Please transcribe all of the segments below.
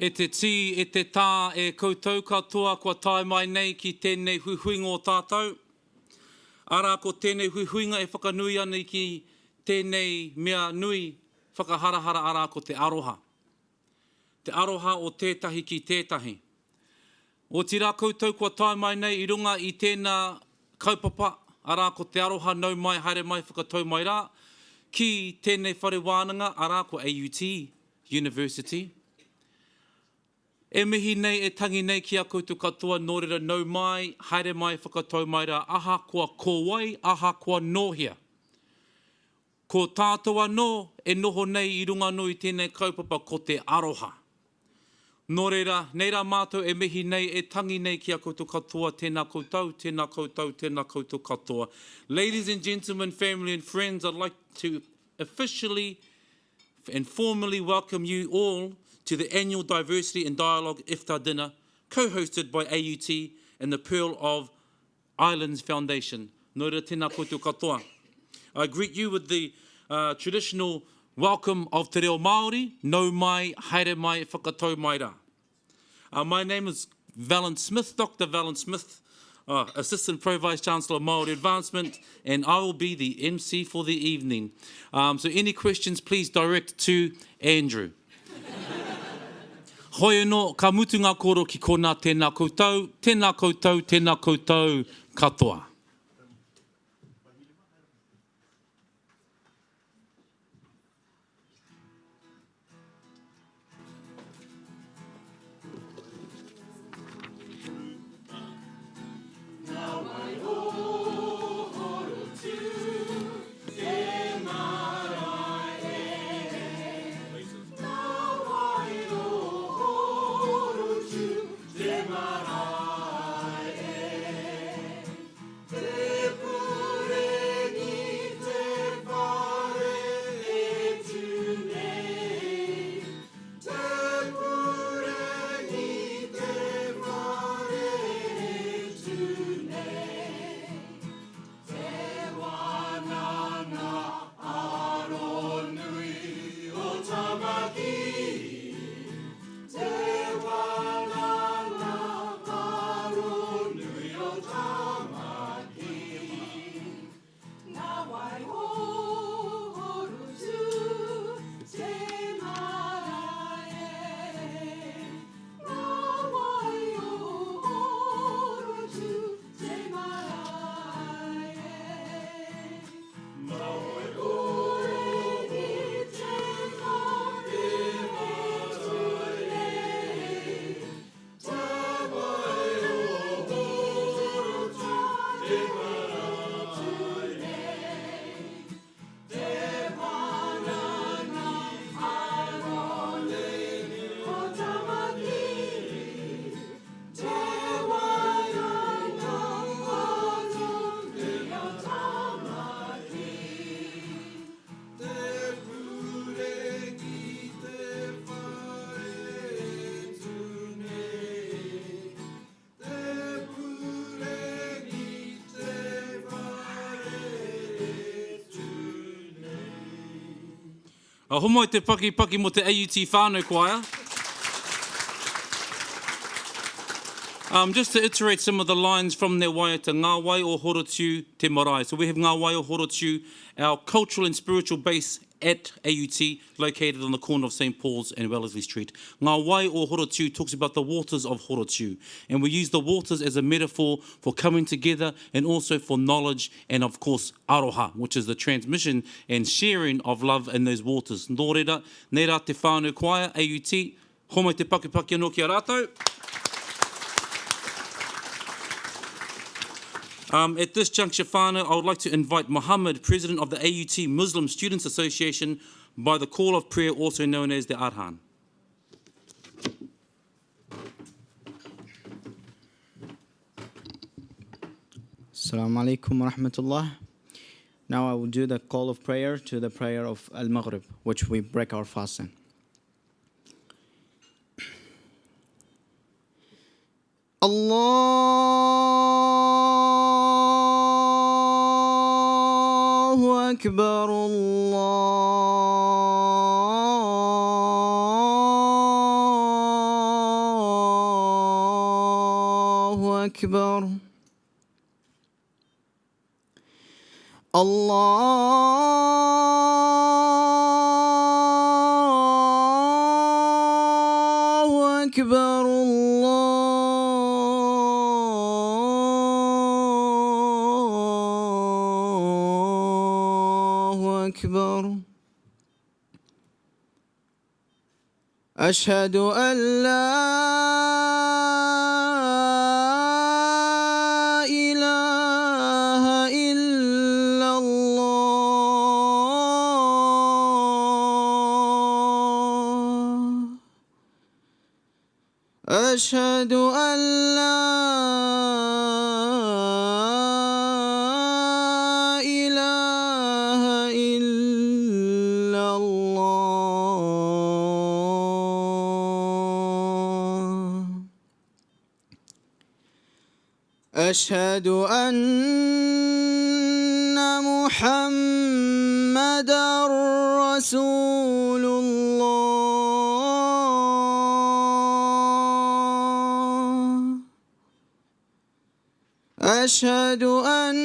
E te tī, e te tā, e koutou katoa kua tae mai nei ki tēnei huihuinga o tātou. Ara ko tēnei huihuinga e whakanui ana ki tēnei mea nui whakaharahara ara ko te aroha. Te aroha o tētahi ki tētahi. O tira koutou kua tae mai nei I runga I tēnā kaupapa, ara ko te aroha nau mai, haere mai, whakatau mai rā, ki tēnei whare wānanga, ara ko AUT University. E mihi nei, e tangi nei ki a koutou katoa, nō reira nau mai, haere mai, whakatau mai rā, aha kua kōwai, aha kua nōhia. Ko tātou anō, e noho nei I runga no I tēnei kaupapa ko te aroha. Nō reira, nei rā mātou e mihi nei, e tangi nei ki a koutou katoa, tēnā koutou, tēnā koutou, tēnā koutou katoa. Ladies and gentlemen, family and friends, I'd like to officially and formally welcome you all to the annual Diversity and Dialogue Iftar dinner, co-hosted by AUT and the Pearl of Islands Foundation. Nō reira, tēnā koutou katoa. I greet you with the traditional welcome of te reo Māori, nau mai, haere mai, whakatau mai rā. My name is Valence Smith, Dr. Valence Smith, Assistant Pro Vice Chancellor of Māori Advancement, and I will be the MC for the evening. So any questions, please direct to Andrew. Hoi no, ka mutu ngā koro ki kona tēnā koutou, tēnā koutou, tēnā koutou katoa. Homoi te paki mo te AUT whānau choir. Just to iterate some of the lines from their waiata, ngā wai o horotiu te marae. So we have ngā wai o horotiu, our cultural and spiritual base at AUT, located on the corner of St. Paul's and Wellesley Street. Ngā wai o horotiu talks about the waters of horotiu. And we use the waters as a metaphor for coming together and also for knowledge and, of course, aroha, which is the transmission and sharing of love in those waters. Nō reira, nei rā te whānau choir, AUT, homoi te paki anō ki a rātou. At this juncture, whānau, I would like to invite Muhammad, President of the AUT Muslim Students Association, by the call of prayer, also known as the Adhan. Assalamu alaikum wa rahmatullah. Now I will do the call of prayer to the prayer of Al-Maghrib, which we break our fast in. Allahu Akbar, أكبر الله أكبر الله أكبر أشهد أن لا إله إلا الله أشهد أن لا إله إلا الله أشهد أن محمدًا رسول الله أشهد أن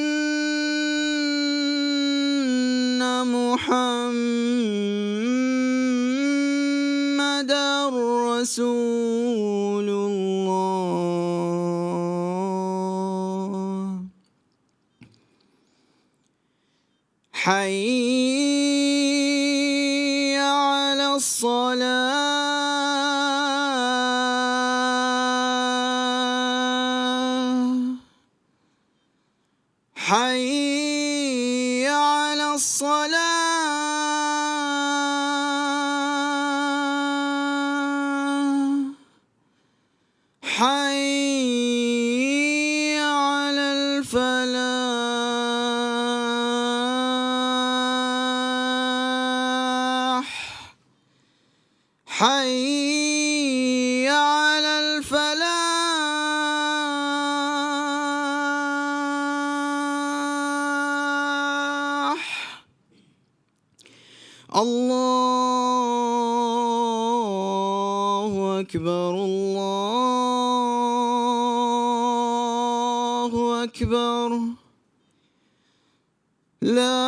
محمدًا رسول الله حي على الصلاة حي على الصلاة حي على الفلاح حي على الفلاح الله أكبر الله أكبر لا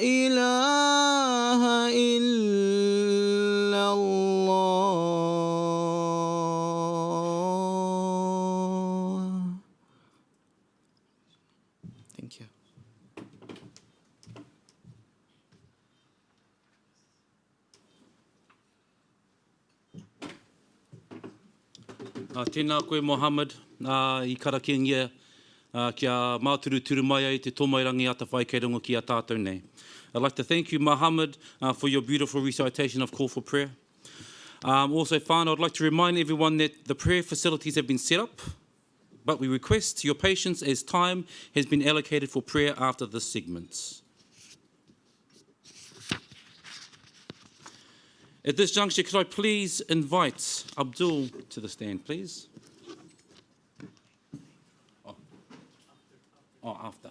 إله إلا الله Thank you. Tēnā koe Mohammed, I karakingia kia māturu turu mai ai te tōmairangi ata whai kei rongo ki a tātou nei. I'd like to thank you, Mohammed, for your beautiful recitation of Call for Prayer. Also, whānau, I'd like to remind everyone that the prayer facilities have been set up, but we request your patience as time has been allocated for prayer after this segment. At this juncture, could I please invite Abdul to the stand, please? Oh, after.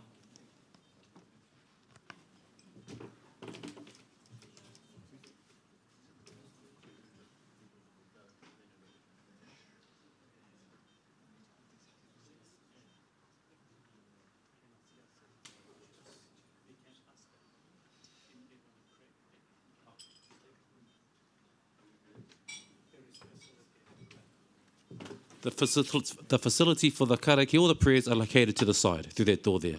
The facility for the karakia, all the prayers are located to the side, through that door there.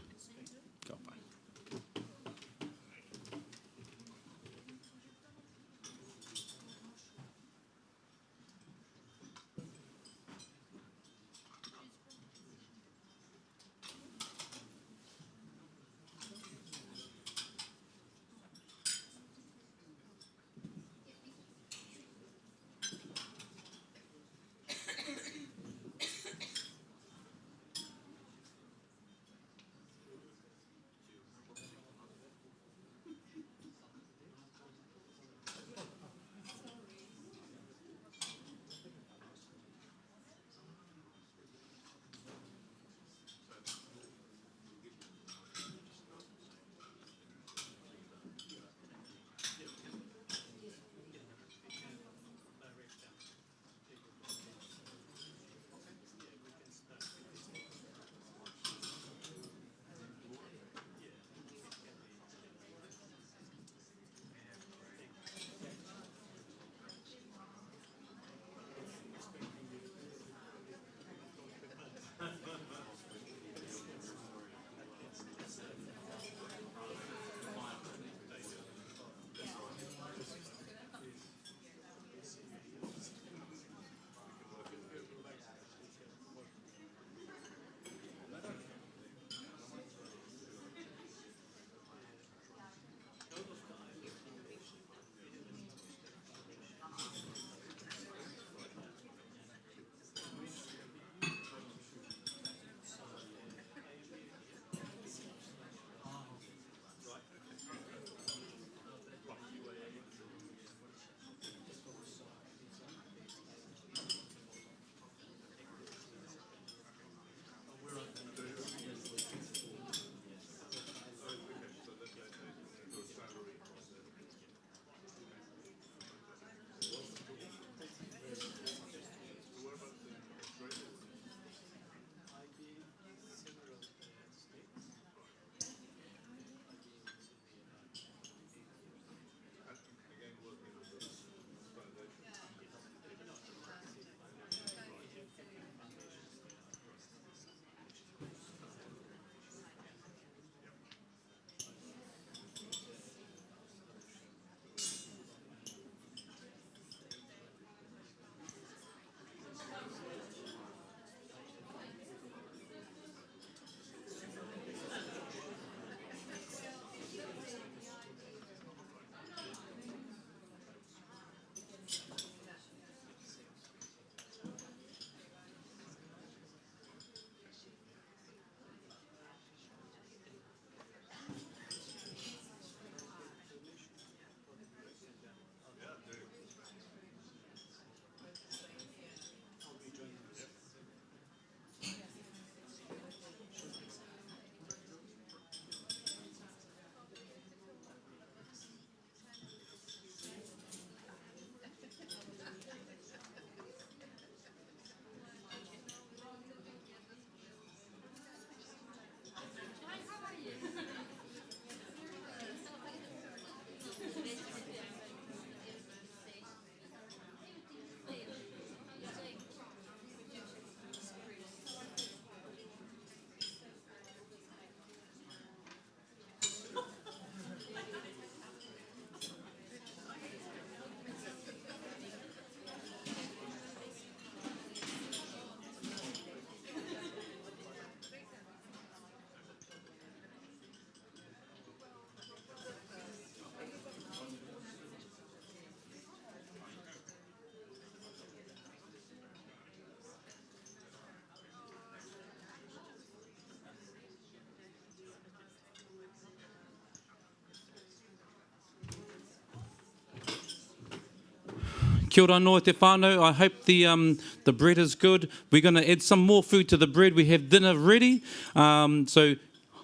Kia ora noa te whānau. I hope the bread is good. We're going to add some more food to the bread. We have dinner ready. So,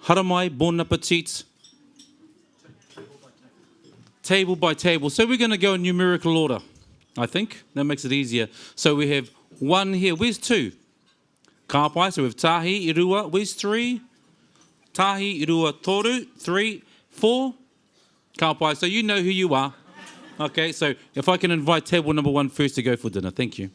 haramai, bon appetit. Table by table. So we're going to go in numerical order, I think. That makes it easier. So we have one here. Where's two? Ka pai. So we have tahi, i rua. Where's three? Tahi, i rua, toru. 3, 4. Ka pai. So you know who you are. Okay, so if I can invite table number 1 first to go for dinner. Thank you.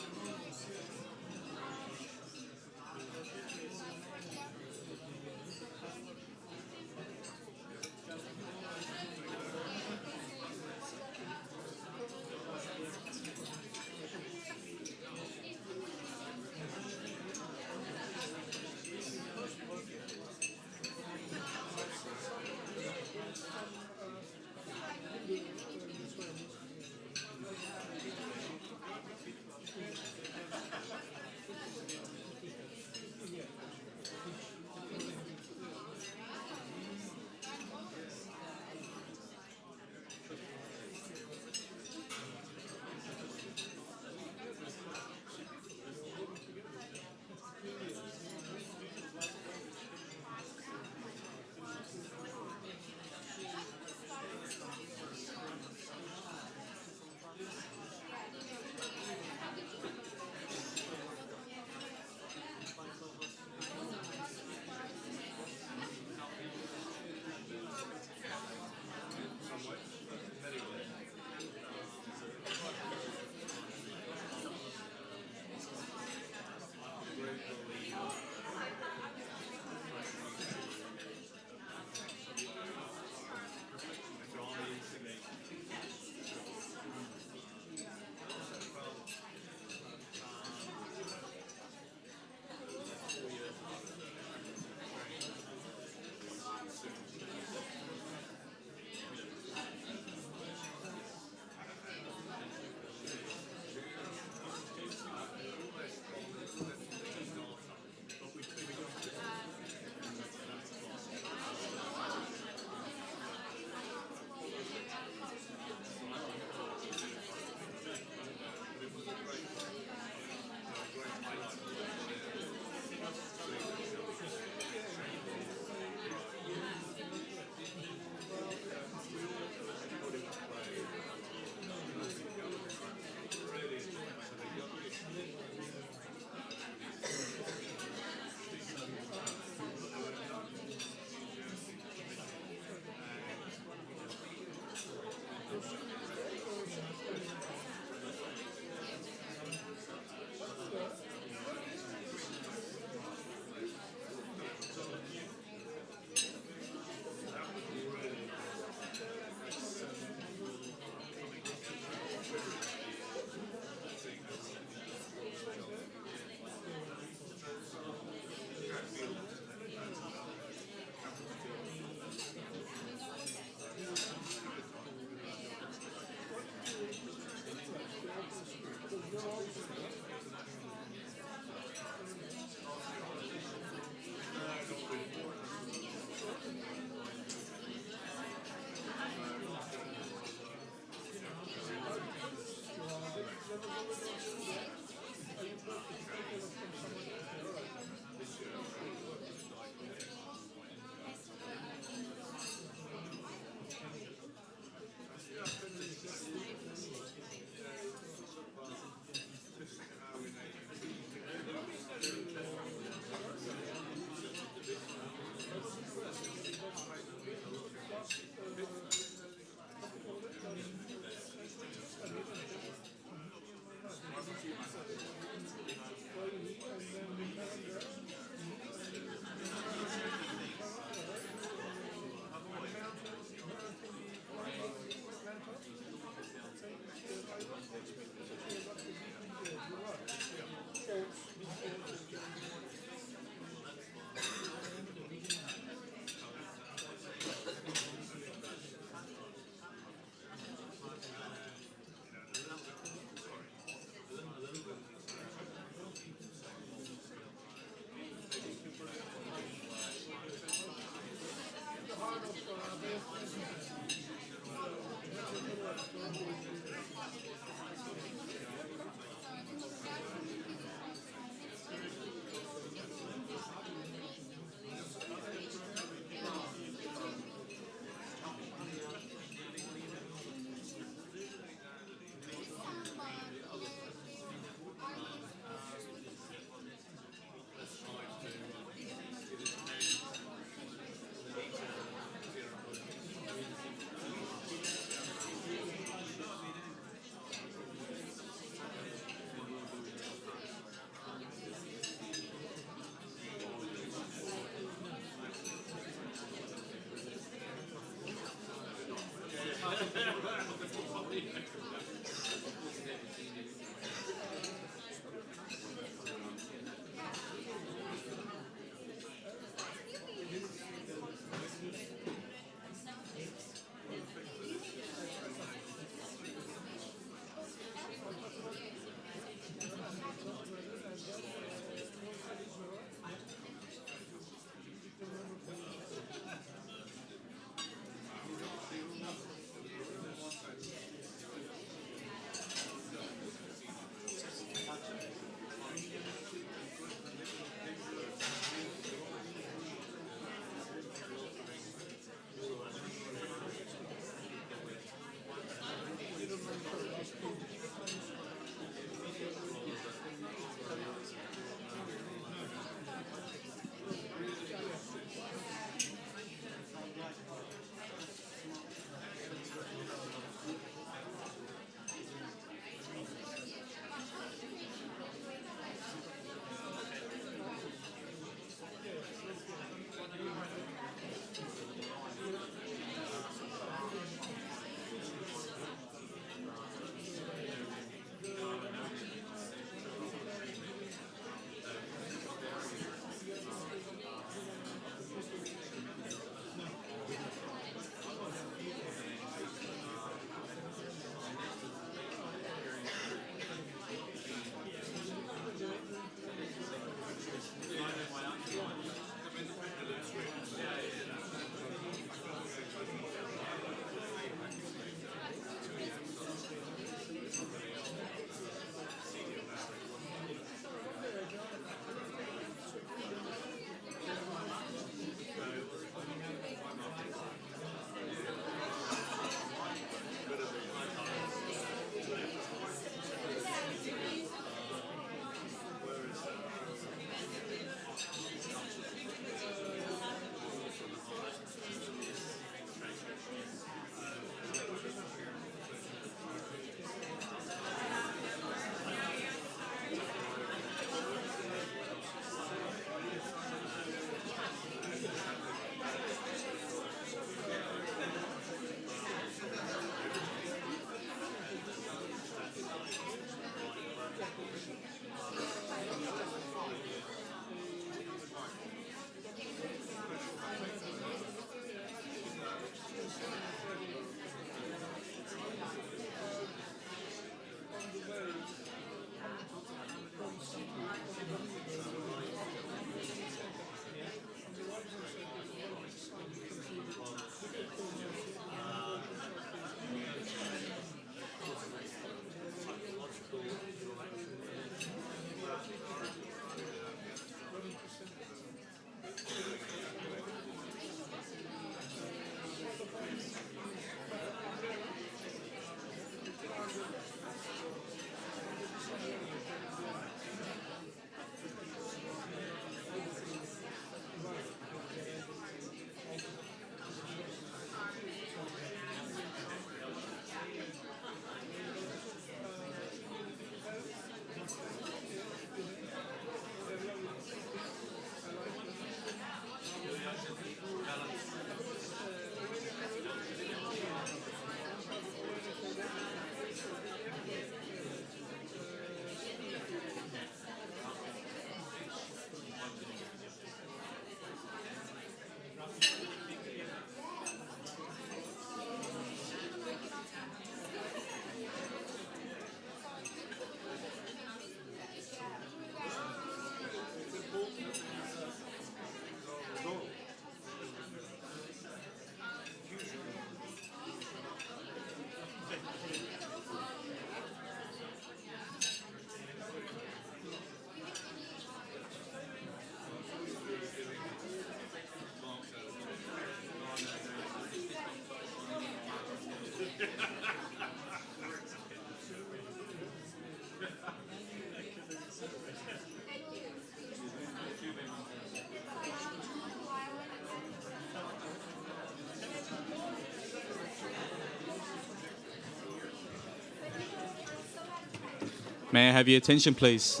May I have your attention, please?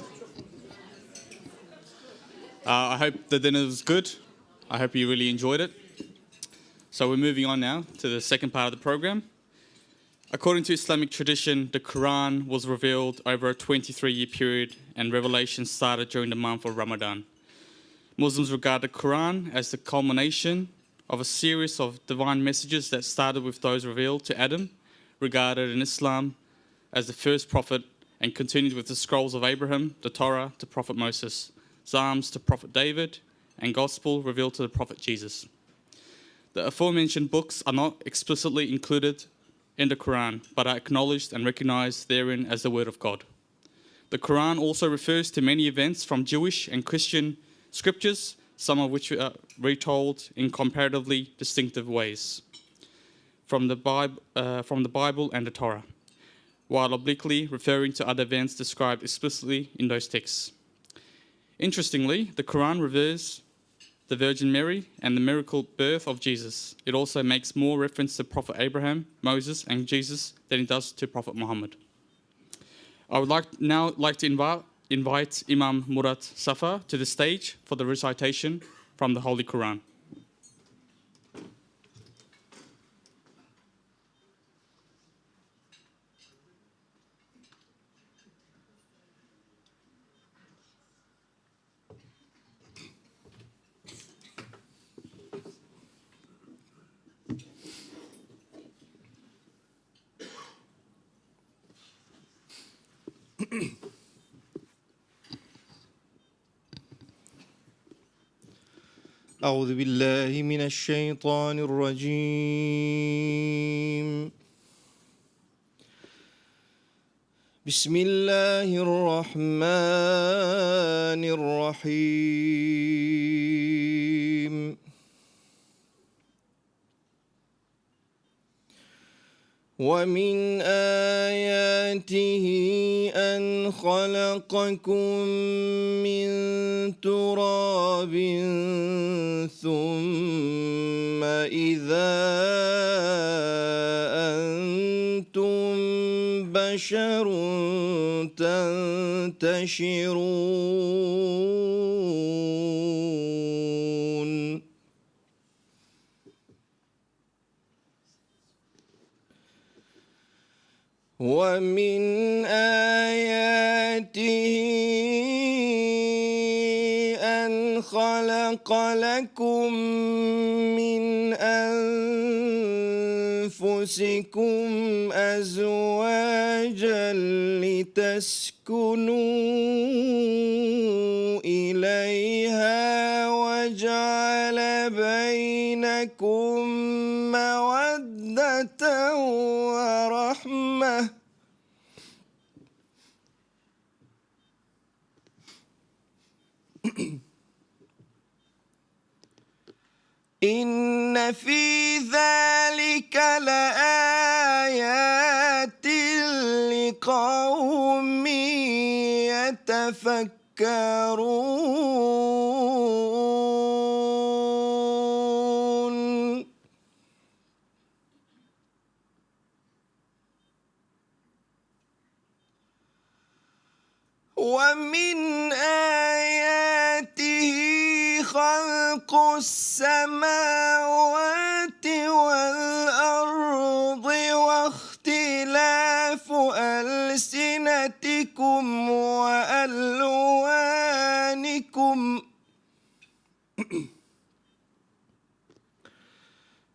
I hope the dinner was good. I hope you really enjoyed it. So we're moving on now to the second part of the program. According to Islamic tradition, the Quran was revealed over a 23-year period, and revelation started during the month of Ramadan. Muslims regard the Quran as the culmination of a series of divine messages that started with those revealed to Adam, regarded in Islam as the first prophet, and continued with the scrolls of Abraham, the Torah to Prophet Moses, Psalms to Prophet David, and Gospel revealed to the Prophet Jesus. The aforementioned books are not explicitly included in the Quran, but are acknowledged and recognized therein as the Word of God. The Quran also refers to many events from Jewish and Christian scriptures, some of which are retold in comparatively distinctive ways from the Bible and the Torah, while obliquely referring to other events described explicitly in those texts. Interestingly, the Quran reveres the Virgin Mary and the miracle birth of Jesus. It also makes more reference to Prophet Abraham, Moses, and Jesus than it does to Prophet Muhammad. I would now like to invite Imam Murad Safar to the stage for the recitation from the Holy Quran. أعوذ بالله من الشيطان الرجيم. بسم الله الرحمن الرحيم. ومن آياته أن خلقكم من تراب ثم إذا أنتم بشر تنتشرون. ومن آياته أن خلق لكم من أنفسكم أزواجا لتسكنوا إليها وجعل بينكم مودة ورحمة. إن في ذلك لآيات لقوم يتفكرون. ومن آياته خلق السماوات والأرض واختلاف ألسنتكم وألوانكم.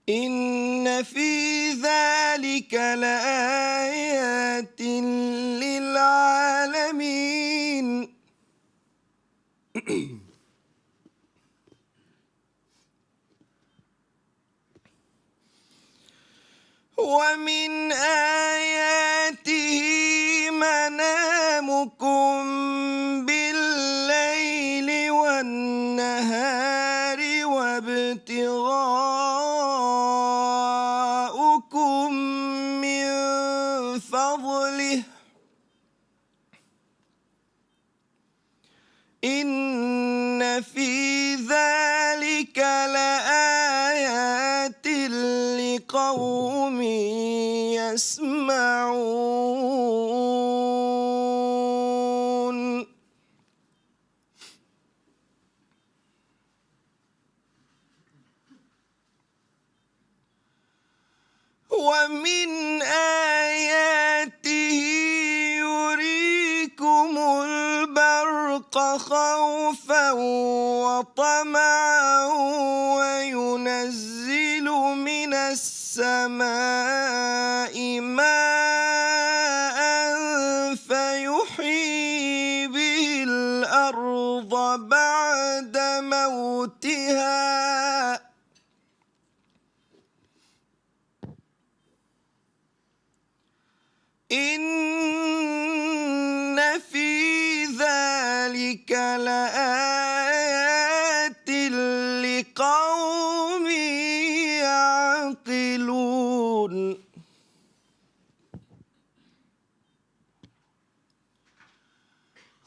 إن في ذلك لآيات للعالمين. ومن آياته منامكم بالليل والنهار وابتغاؤكم من فضله. إن في ذلك لآيات لقوم يسمعون. ومن آياته يريكم البرق خوفا وطمعا وينزل من السماء ماء فيحيي به الأرض بعد موتها إن في ذلك لآيات لقوم يعقلون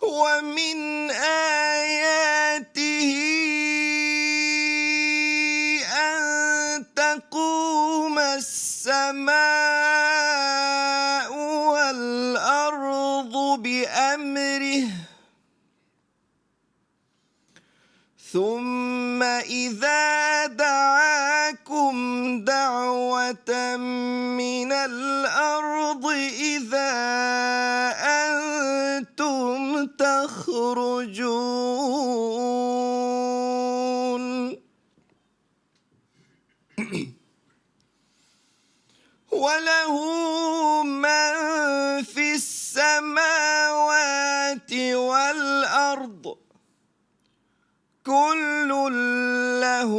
ومن آياته أن تقوم السماء والأرض بأمره ثم إذا دعاكم دعوة من الأرض إذا أنتم تخرجون وله من في السماوات والأرض كل له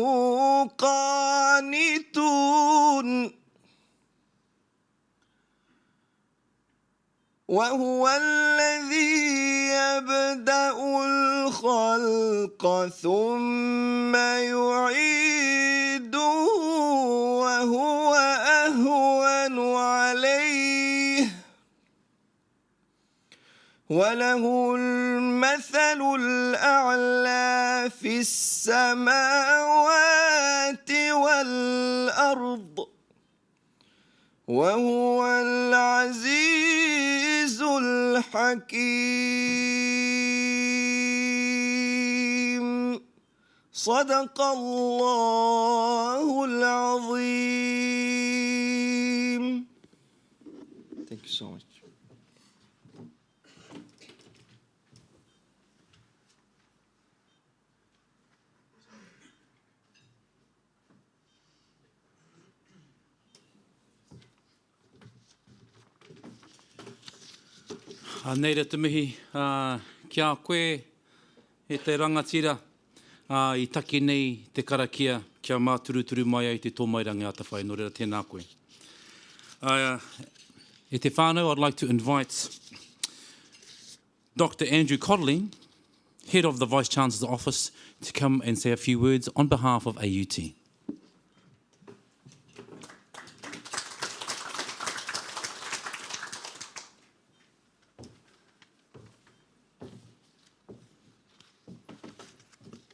قانتون وهو الذي يبدأ الخلق ثم يعيده وهو أهون عليه وله المثل الأعلى في السماوات والأرض وهو العزيز الحكيم صدق الله العظيم. Thank you so much. Nei re te mihi, kia koe he te rangatira I taki nei te karakia kia māturuturu mai ai te tōmairangi a te whai, no reira tēnā koe. E te whānau, I'd like to invite Dr. Andrew Codling, Head of the Vice-Chancellor's Office, to come and say a few words on behalf of AUT.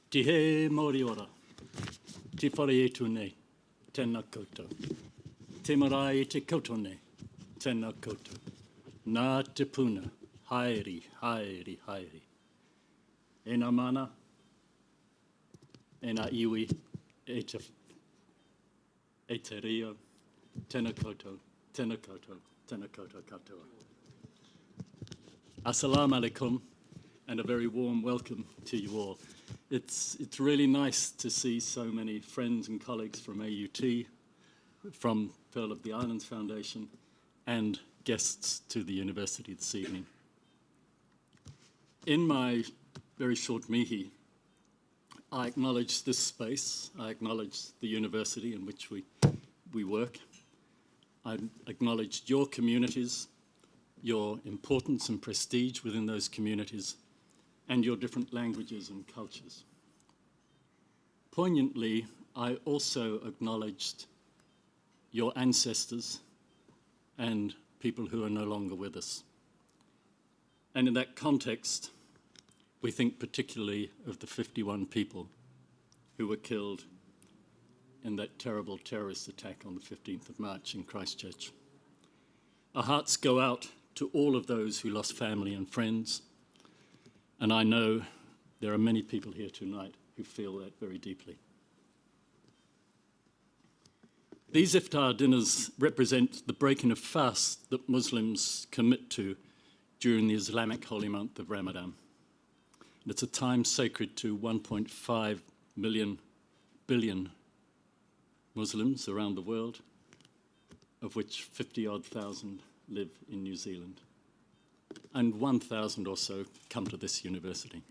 Te he Māori ora, te whare e tu nei, tēnā koutou. Te marae e te koutou nei, tēnā koutou. Nā te puna, haere, haere, haere. E nā mana, e nā iwi, e te rio, tēnā koutou, tēnā koutou, tēnā koutou katoa. Assalamu alaikum, and a very warm welcome to you all. It's really nice to see so many friends and colleagues from AUT, from Pearl of the Islands Foundation, and guests to the university this evening. In my very short mihi, I acknowledge this space, I acknowledge the university in which we work, I acknowledge your communities, your importance and prestige within those communities, and your different languages and cultures. Poignantly, I also acknowledged your ancestors and people who are no longer with us. And in that context, we think particularly of the 51 people who were killed in that terrible terrorist attack on the 15th of March in Christchurch. Our hearts go out to all of those who lost family and friends, and I know there are many people here tonight who feel that very deeply. These iftar dinners represent the breaking of fast that Muslims commit to during the Islamic holy month of Ramadan. And it's a time sacred to 1.5 billion Muslims around the world, of which 50-odd thousand live in New Zealand, and 1,000 or so come to this university.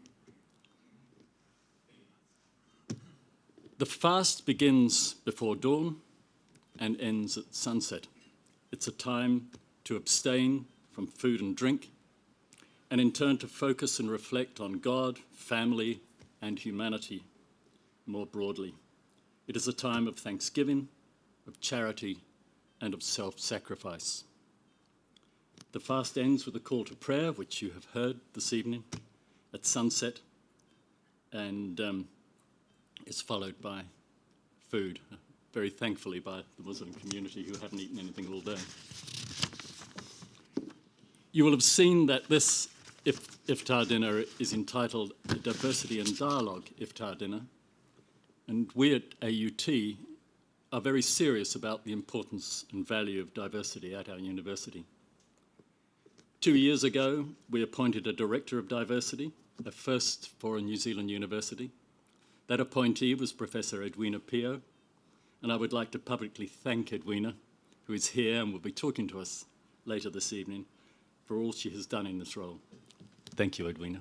The fast begins before dawn and ends at sunset. It's a time to abstain from food and drink, and in turn to focus and reflect on God, family, and humanity more broadly. It is a time of thanksgiving, of charity, and of self-sacrifice. The fast ends with a call to prayer, which you have heard this evening at sunset, and is followed by food, very thankfully by the Muslim community who haven't eaten anything all day. You will have seen that this iftar dinner is entitled the Diversity and Dialogue Iftar Dinner, and we at AUT are very serious about the importance and value of diversity at our university. 2 years ago, we appointed a Director of Diversity, a first for a New Zealand university. That appointee was Professor Edwina Pio, and I would like to publicly thank Edwina, who is here and will be talking to us later this evening, for all she has done in this role. Thank you, Edwina.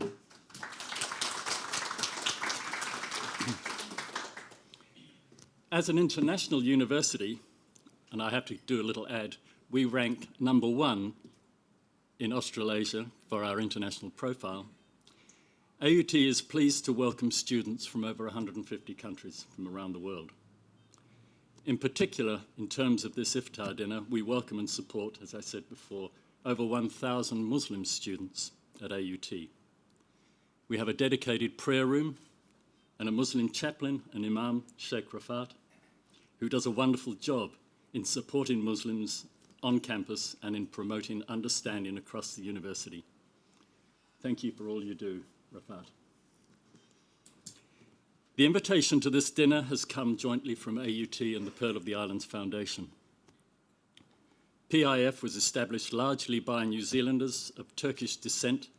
As an international university, and I have to do a little ad, we rank #1 in Australasia for our international profile. AUT is pleased to welcome students from over 150 countries from around the world. In particular, in terms of this iftar dinner, we welcome and support, as I said before, over 1,000 Muslim students at AUT. We have a dedicated prayer room and a Muslim chaplain, an Imam, Sheikh Rafat, who does a wonderful job in supporting Muslims on campus and in promoting understanding across the university. Thank you for all you do, Rafat. The invitation to this dinner has come jointly from AUT and the Pearl of the Islands Foundation. PIF was established largely by New Zealanders of Turkish descent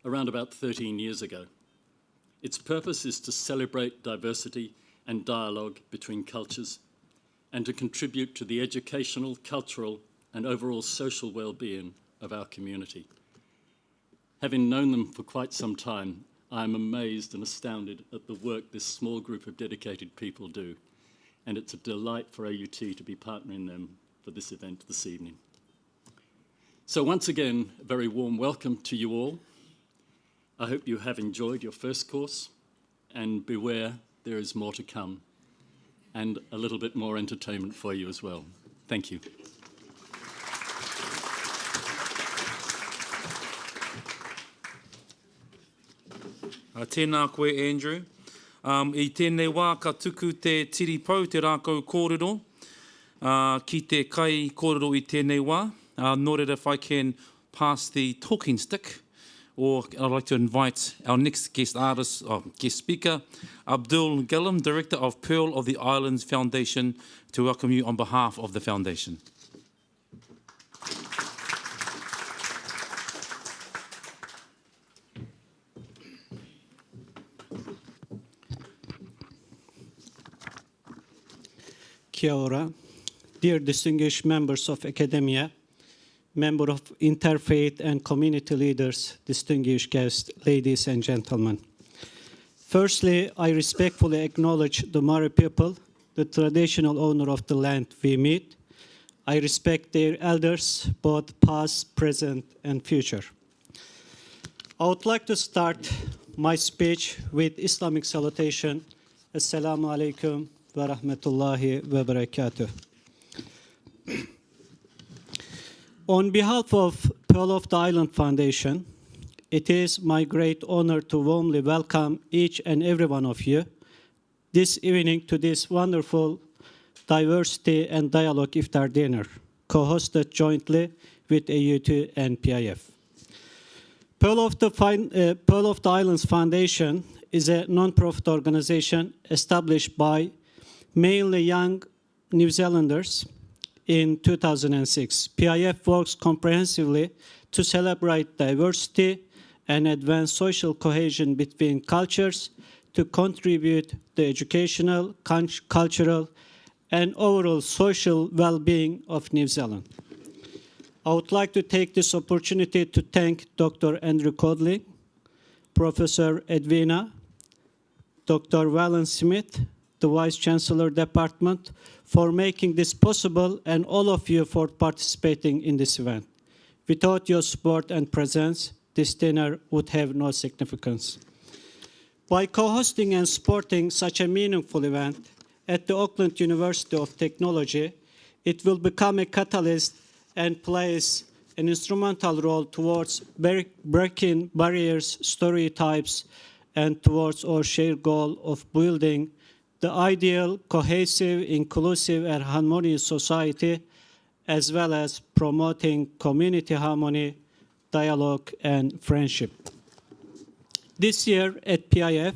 around about 13 years ago. Its purpose is to celebrate diversity and dialogue between cultures and to contribute to the educational, cultural, and overall social well-being of our community. Having known them for quite some time, I am amazed and astounded at the work this small group of dedicated people do, and it's a delight for AUT to be partnering them for this event this evening. So once again, a very warm welcome to you all. I hope you have enjoyed your first course, and beware, there is more to come, and a little bit more entertainment for you as well. Thank you. Tēnā koe, Andrew. I tēnei wā ka tuku te tiripau, te rākau kōrero, ki te kai kōrero I tēnei wā. Nor if I can pass the talking stick, or I'd like to invite our next guest artist, guest speaker, Abdul Gillam, Director of Pearl of the Islands Foundation, to welcome you on behalf of the Foundation. Kia ora. Dear distinguished members of academia, member of interfaith and community leaders, distinguished guests, ladies and gentlemen. Firstly, I respectfully acknowledge the Maori people, the traditional owner of the land we meet. I respect their elders, both past, present, and future. I would like to start my speech with Islamic salutation. Assalamu alaikum wa rahmatullahi wa barakatuh. On behalf of Pearl of the Island Foundation, it is my great honor to warmly welcome each and every one of you this evening to this wonderful Diversity and Dialogue Iftar dinner, co-hosted jointly with AUT and PIF. Pearl of the Islands Foundation is a non-profit organization established by mainly young New Zealanders in 2006. PIF works comprehensively to celebrate diversity and advance social cohesion between cultures to contribute to educational, cultural, and overall social well-being of New Zealand. I would like to take this opportunity to thank Dr. Andrew Codling, Professor Edwina, Dr. Valen Smith, the Vice Chancellor Department, for making this possible, and all of you for participating in this event. Without your support and presence, this dinner would have no significance. By co-hosting and supporting such a meaningful event at the Auckland University of Technology, it will become a catalyst and plays an instrumental role towards breaking barriers, stereotypes, and towards our shared goal of building the ideal, cohesive, inclusive, and harmonious society, as well as promoting community harmony, dialogue, and friendship. This year at PIF,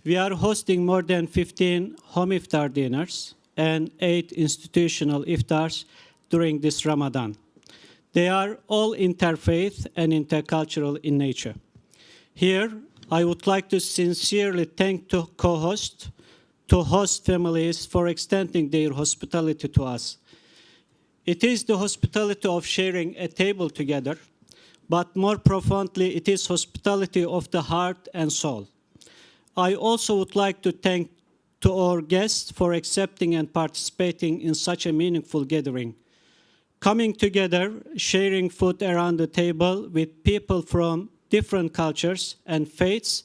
we are hosting more than 15 home iftar dinners and 8 institutional iftars during this Ramadan. They are all interfaith and intercultural in nature. Here, I would like to sincerely thank the co-host, to host families for extending their hospitality to us. It is the hospitality of sharing a table together, but more profoundly, it is hospitality of the heart and soul. I also would like to thank to our guests for accepting and participating in such a meaningful gathering. Coming together, sharing food around the table with people from different cultures and faiths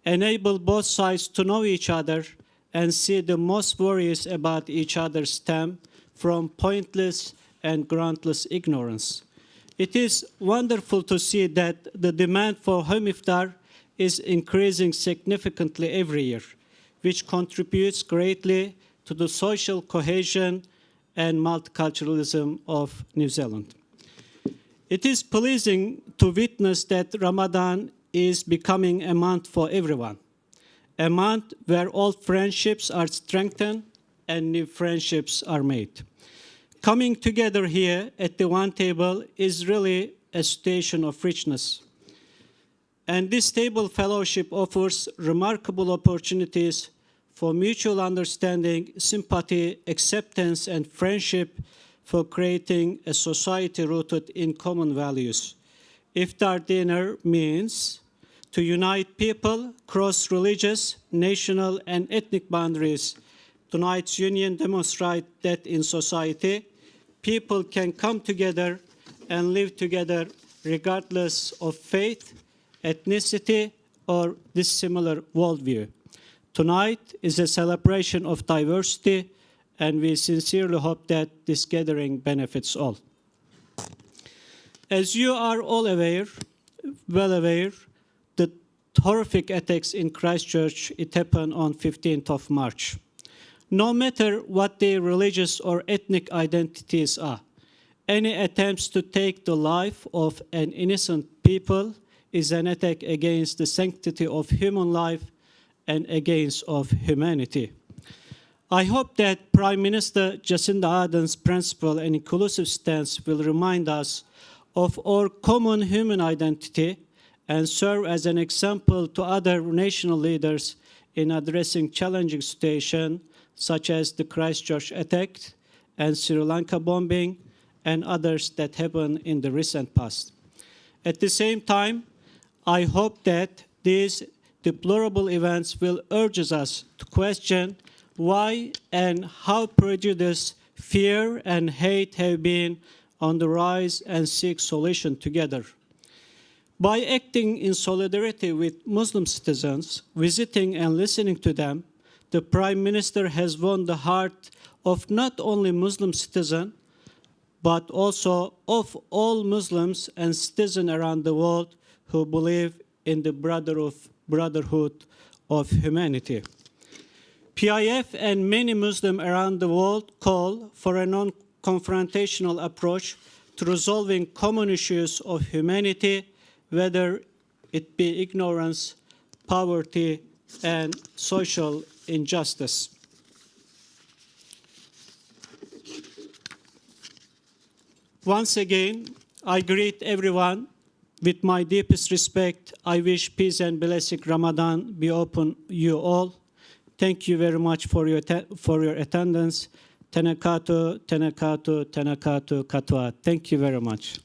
enable both sides to know each other and see the most worries about each other stem from pointless and groundless ignorance. It is wonderful to see that the demand for home iftar is increasing significantly every year, which contributes greatly to the social cohesion and multiculturalism of New Zealand. It is pleasing to witness that Ramadan is becoming a month for everyone, a month where old friendships are strengthened and new friendships are made. Coming together here at the one table is really a situation of richness. And this table fellowship offers remarkable opportunities for mutual understanding, sympathy, acceptance, and friendship for creating a society rooted in common values. Iftar dinner means to unite people across religious, national, and ethnic boundaries. Tonight's union demonstrates that in society, people can come together and live together regardless of faith, ethnicity, or dissimilar worldview. Tonight is a celebration of diversity, and we sincerely hope that this gathering benefits all. As you are all well aware, the horrific attacks in Christchurch, it happened on 15th of March. No matter what their religious or ethnic identities are, any attempts to take the life of an innocent people is an attack against the sanctity of human life and against of humanity. I hope that Prime Minister Jacinda Ardern's principle and inclusive stance will remind us of our common human identity and serve as an example to other national leaders in addressing challenging situations such as the Christchurch attack and Sri Lanka bombing and others that happened in the recent past. At the same time, I hope that these deplorable events will urge us to question why and how prejudice, fear, and hate have been on the rise and seek solution together. By acting in solidarity with Muslim citizens, visiting and listening to them, the Prime Minister has won the heart of not only Muslim citizens, but also of all Muslims and citizens around the world who believe in the brotherhood of humanity. PIF and many Muslims around the world call for a non-confrontational approach to resolving common issues of humanity, whether it be ignorance, poverty, and social injustice. Once again, I greet everyone with my deepest respect. I wish peace and blessing Ramadan be upon you all. Thank you very much for your attendance. Tenakatu, tenakatu, tenakatu, katua. Thank you very much.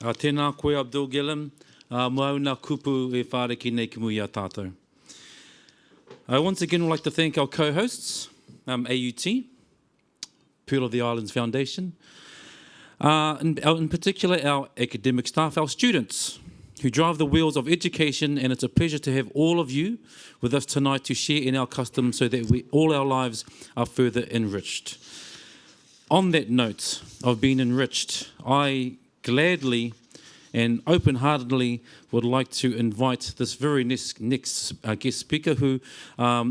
Tēnā koe Abdul Gillam, mauna kupu e whāreki nei ki mui a tātou. I once again would like to thank our co-hosts, AUT, Pearl of the Islands Foundation, in particular our academic staff, our students, who drive the wheels of education, and it's a pleasure to have all of you with us tonight to share in our customs so that all our lives are further enriched. On that note of being enriched, I gladly and open-heartedly would like to invite this very next guest speaker who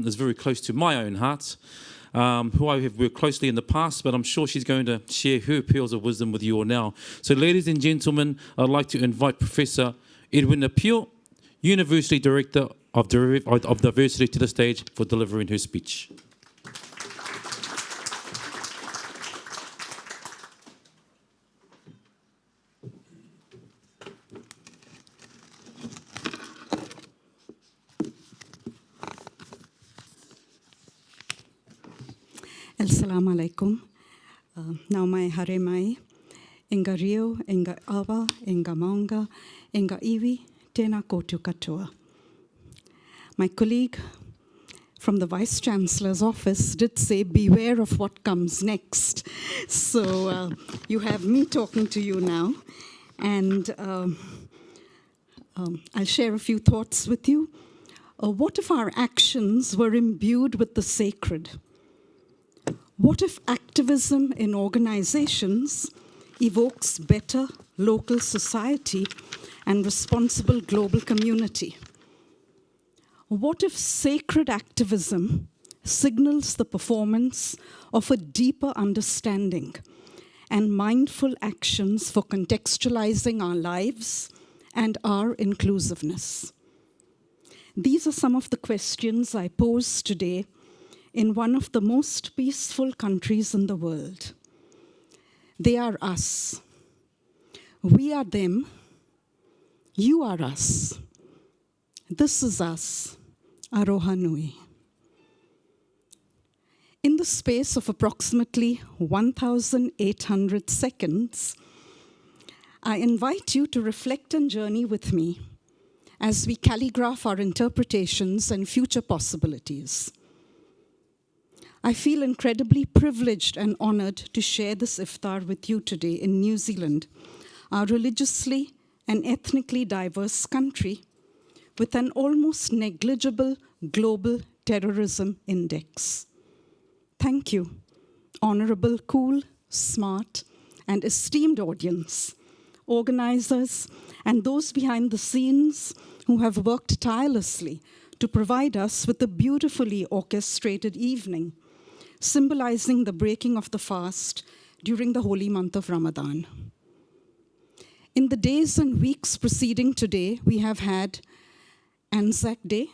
is very close to my own heart, who I have worked closely in the past, but I'm sure she's going to share her pearls of wisdom with you all now. So ladies and gentlemen, I'd like to invite Professor Edwin Appeal, University Director of Diversity, to the stage for delivering her speech. Assalamu alaikum. Nau mai hare mai. Inga rio, inga awa, inga maunga, inga iwi, tēnā koutou katoa. My colleague from the Vice Chancellor's office did say, beware of what comes next. So you have me talking to you now. And I'll share a few thoughts with you. What if our actions were imbued with the sacred? What if activism in organizations evokes better local society and responsible global community? What if sacred activism signals the performance of a deeper understanding and mindful actions for contextualizing our lives and our inclusiveness? These are some of the questions I pose today in one of the most peaceful countries in the world. They are us. We are them. You are us. This is us. Aroha Nui. In the space of approximately 1,800 seconds, I invite you to reflect and journey with me as we calligraph our interpretations and future possibilities. I feel incredibly privileged and honored to share this iftar with you today in New Zealand, our religiously and ethnically diverse country with an almost negligible global terrorism index. Thank you, honorable, cool, smart, and esteemed audience, organizers, and those behind the scenes who have worked tirelessly to provide us with a beautifully orchestrated evening, symbolizing the breaking of the fast during the holy month of Ramadan. In the days and weeks preceding today, we have had Anzac Day,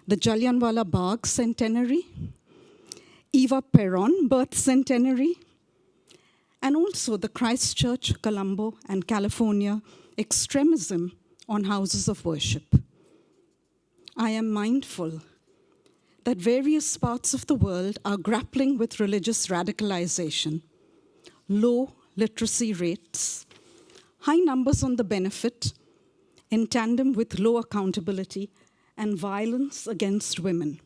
the Jallianwala Bagh Centenary, Eva Peron Birth Centenary, and also the Christchurch, Colombo, and California extremism on houses of worship. I am mindful that various parts of the world are grappling with religious radicalization, low literacy rates, high numbers on the benefit, in tandem with low accountability and violence against women.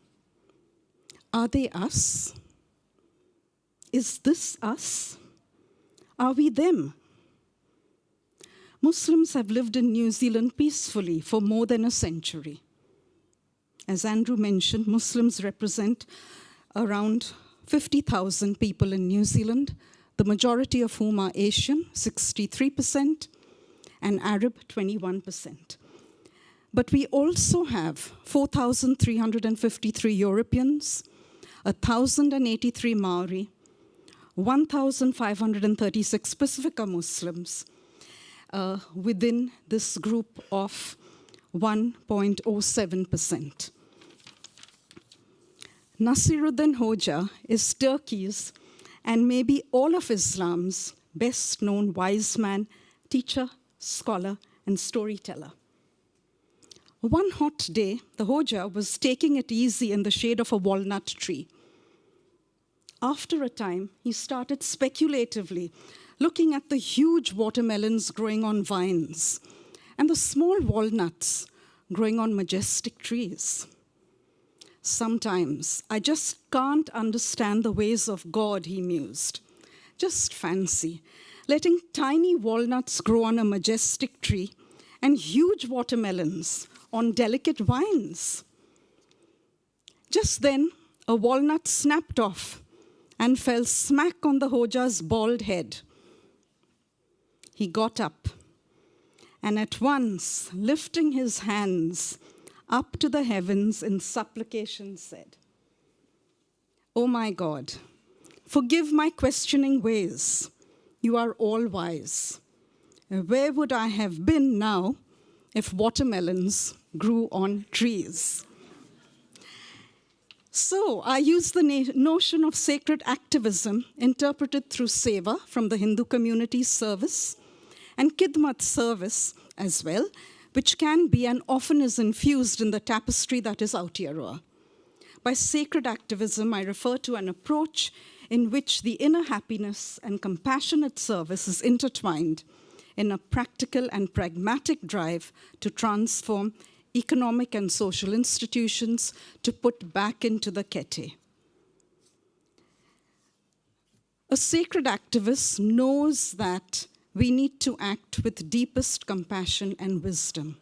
Are they us? Is this us? Are we them? Muslims have lived in New Zealand peacefully for more than a century. As Andrew mentioned, Muslims represent around 50,000 people in New Zealand, the majority of whom are Asian, 63%, and Arab, 21%. But we also have 4,353 Europeans, 1,083 Maori, 1,536 Pacifica Muslims within this group of 1.07%. Nasiruddin Hoja is Turkey's and maybe all of Islam's best known wise man, teacher, scholar, and storyteller. One hot day, the Hoja was taking it easy in the shade of a walnut tree. After a time, he started speculatively looking at the huge watermelons growing on vines and the small walnuts growing on majestic trees. Sometimes I just can't understand the ways of God, he mused. Just fancy letting tiny walnuts grow on a majestic tree and huge watermelons on delicate vines. Just then, a walnut snapped off and fell smack on the Hoja's bald head. He got up and at once, lifting his hands up to the heavens in supplication, said, "Oh my God, forgive my questioning ways. You are all wise. Where would I have been now if watermelons grew on trees?" So I use the notion of sacred activism interpreted through seva from the Hindu community's service and khidmat service as well, which can be and often is infused in the tapestry that is Aotearoa. By sacred activism, I refer to an approach in which the inner happiness and compassionate service is intertwined in a practical and pragmatic drive to transform economic and social institutions to put back into the kete. A sacred activist knows that we need to act with deepest compassion and wisdom.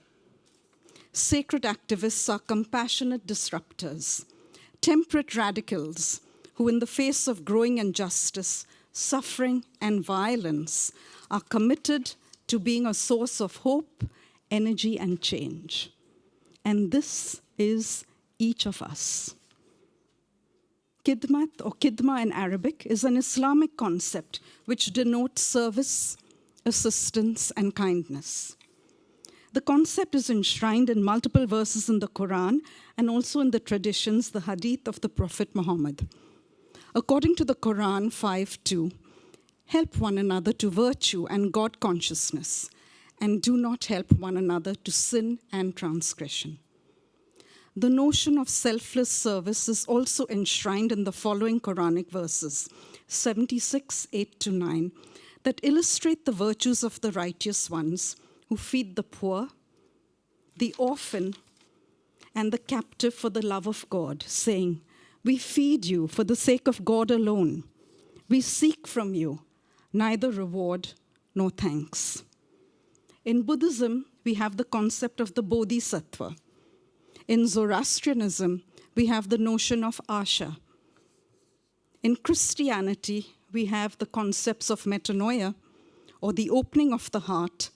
Sacred activists are compassionate disruptors, temperate radicals who, in the face of growing injustice, suffering, and violence, are committed to being a source of hope, energy, and change. And this is each of us. Khidmat, or khidma in Arabic, is an Islamic concept which denotes service, assistance, and kindness. The concept is enshrined in multiple verses in the Quran and also in the traditions, the hadith of the Prophet Muhammad. According to the Quran 5:2, help one another to virtue and God consciousness, and do not help one another to sin and transgression. The notion of selfless service is also enshrined in the following Quranic verses, 76, 8-9, that illustrate the virtues of the righteous ones who feed the poor, the orphan, and the captive for the love of God, saying, "We feed you for the sake of God alone. We seek from you neither reward nor thanks." In Buddhism, we have the concept of the Bodhisattva. In Zoroastrianism, we have the notion of Asha. In Christianity, we have the concepts of metanoia, or the opening of the heart,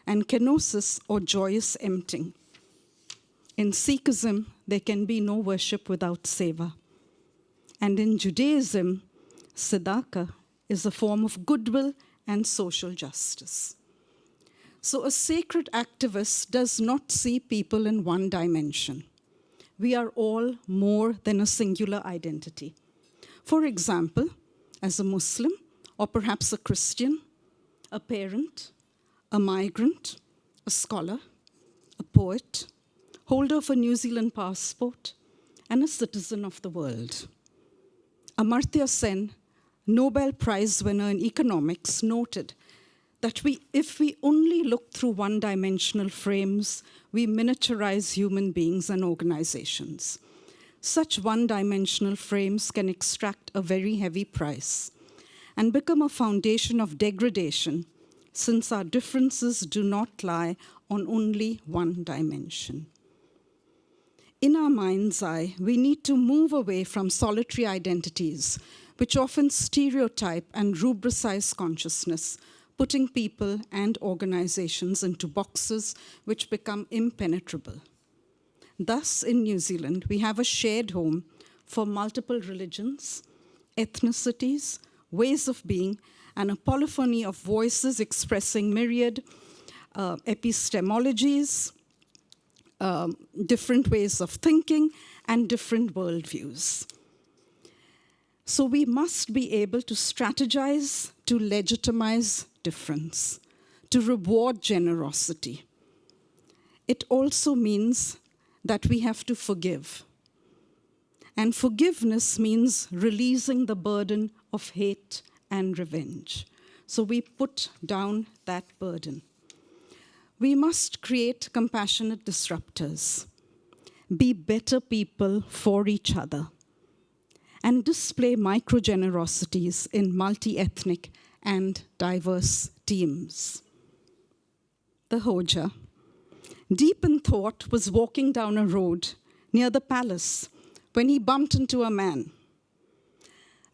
and kenosis, or joyous emptying. In Sikhism, there can be no worship without seva. And in Judaism, tzedakah is a form of goodwill and social justice. So a sacred activist does not see people in one dimension. We are all more than a singular identity. For example, as a Muslim, or perhaps a Christian, a parent, a migrant, a scholar, a poet, holder of a New Zealand passport, and a citizen of the world. Amartya Sen, Nobel Prize winner in economics, noted that if we only look through one-dimensional frames, we miniaturize human beings and organizations. Such one-dimensional frames can extract a very heavy price and become a foundation of degradation, since our differences do not lie on only one dimension. In our mind's eye, we need to move away from solitary identities, which often stereotype and rubricize consciousness, putting people and organizations into boxes which become impenetrable. Thus, in New Zealand, we have a shared home for multiple religions, ethnicities, ways of being, and a polyphony of voices expressing myriad epistemologies, different ways of thinking and different worldviews. So we must be able to strategize, to legitimize difference, to reward generosity. It also means that we have to forgive. And forgiveness means releasing the burden of hate and revenge. So we put down that burden. We must create compassionate disruptors, be better people for each other, and display micro-generosities in multi-ethnic and diverse teams. The Hoja, deep in thought, was walking down a road near the palace when he bumped into a man.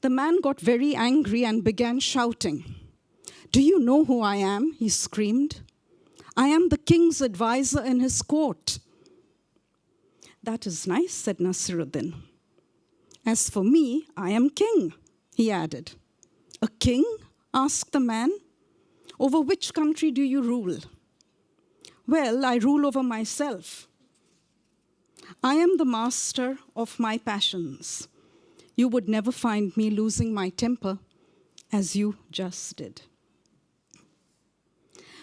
The man got very angry and began shouting. "Do you know who I am?" he screamed. "I am the king's advisor in his court." "That is nice," said Nasiruddin. "As for me, I am king," he added. "A king?" asked the man. "Over which country do you rule?" "Well, I rule over myself. I am the master of my passions. You would never find me losing my temper, as you just did."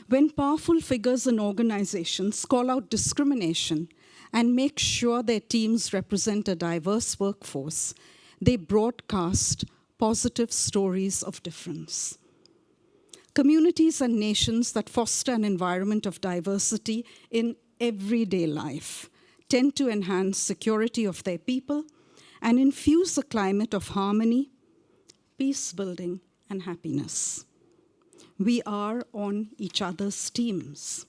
When powerful figures in organizations call out discrimination and make sure their teams represent a diverse workforce, they broadcast positive stories of difference. Communities and nations that foster an environment of diversity in everyday life tend to enhance security of their people and infuse a climate of harmony, peace building, and happiness. We are on each other's teams.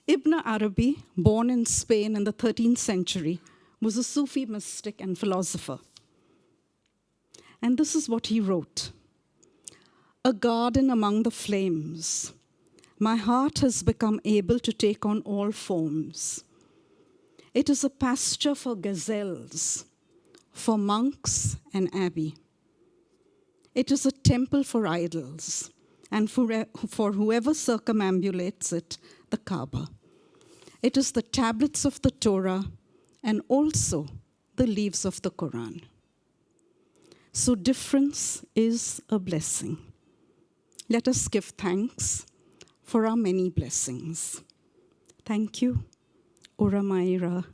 Ibn Arabi, born in Spain in the 13th century, was a Sufi mystic and philosopher. And this is what he wrote. "A garden among the flames. My heart has become able to take on all forms. It is a pasture for gazelles, for monks and abbey. It is a temple for idols, and for whoever circumambulates it, the Kaaba. It is the tablets of the Torah and also the leaves of the Quran." So difference is a blessing. Let us give thanks for our many blessings. Thank you. Ora Maira,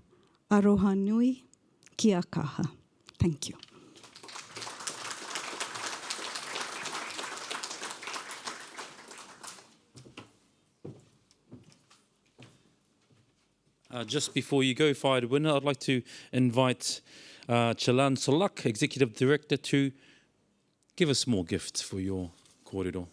Aroha Nui, Kia Kaha. Thank you. Just before you go, Fire Winner, I'd like to invite Chalan Solak, Executive Director, to give a small gift for your kōrero.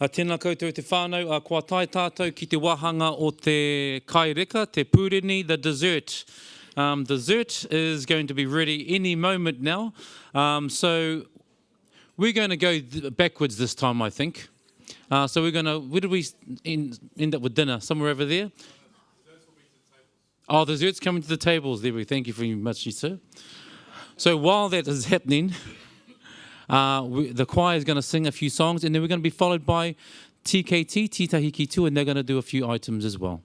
Tēnā koutou te whānau, kua tai tātou ki te wahanga o te kaireka, te pūreni, the dessert. Dessert is going to be ready any moment now. So we're going to go backwards this time, I think. So we're going to, where did we end up with dinner? Somewhere over there? Oh, dessert's coming to the tables. There we go. Thank you very much, sir. So while that is happening, the choir is going to sing a few songs, and then we're going to be followed by TKT, Titahiki 2, and they're going to do a few items as well.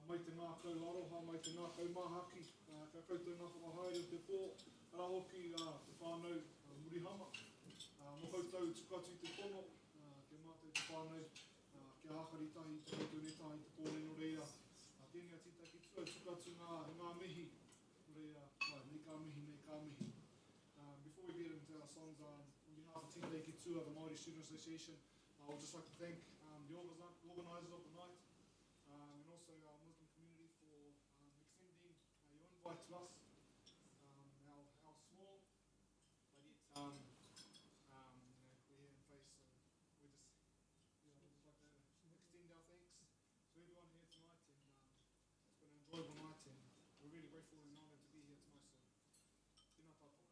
mai te ngā kauaroha, mai te ngā kaumahaki, ka koutou ngā whakahaere o te pō, ara hoki te whānau Murihama, mo koutou tukatu te pono, ke mātou te whānau, ke hakaritahi, te koutou netahi, te pōreno reira, tēnei tita ki tua tukatu ngā mihi, reira, nei kā mihi, nei kā mihi. Before we get into our songs, on behalf of Tita Ki Tua, the Māori Student Association, I would just like to thank the organisers of the night, and also our Muslim community for extending your invite to us. How small, but yet we're here in face, so we just like to extend our thanks to everyone here tonight, and it's been an enjoyable night, and we're really grateful and honoured to be here tonight. So, tēnā tātou.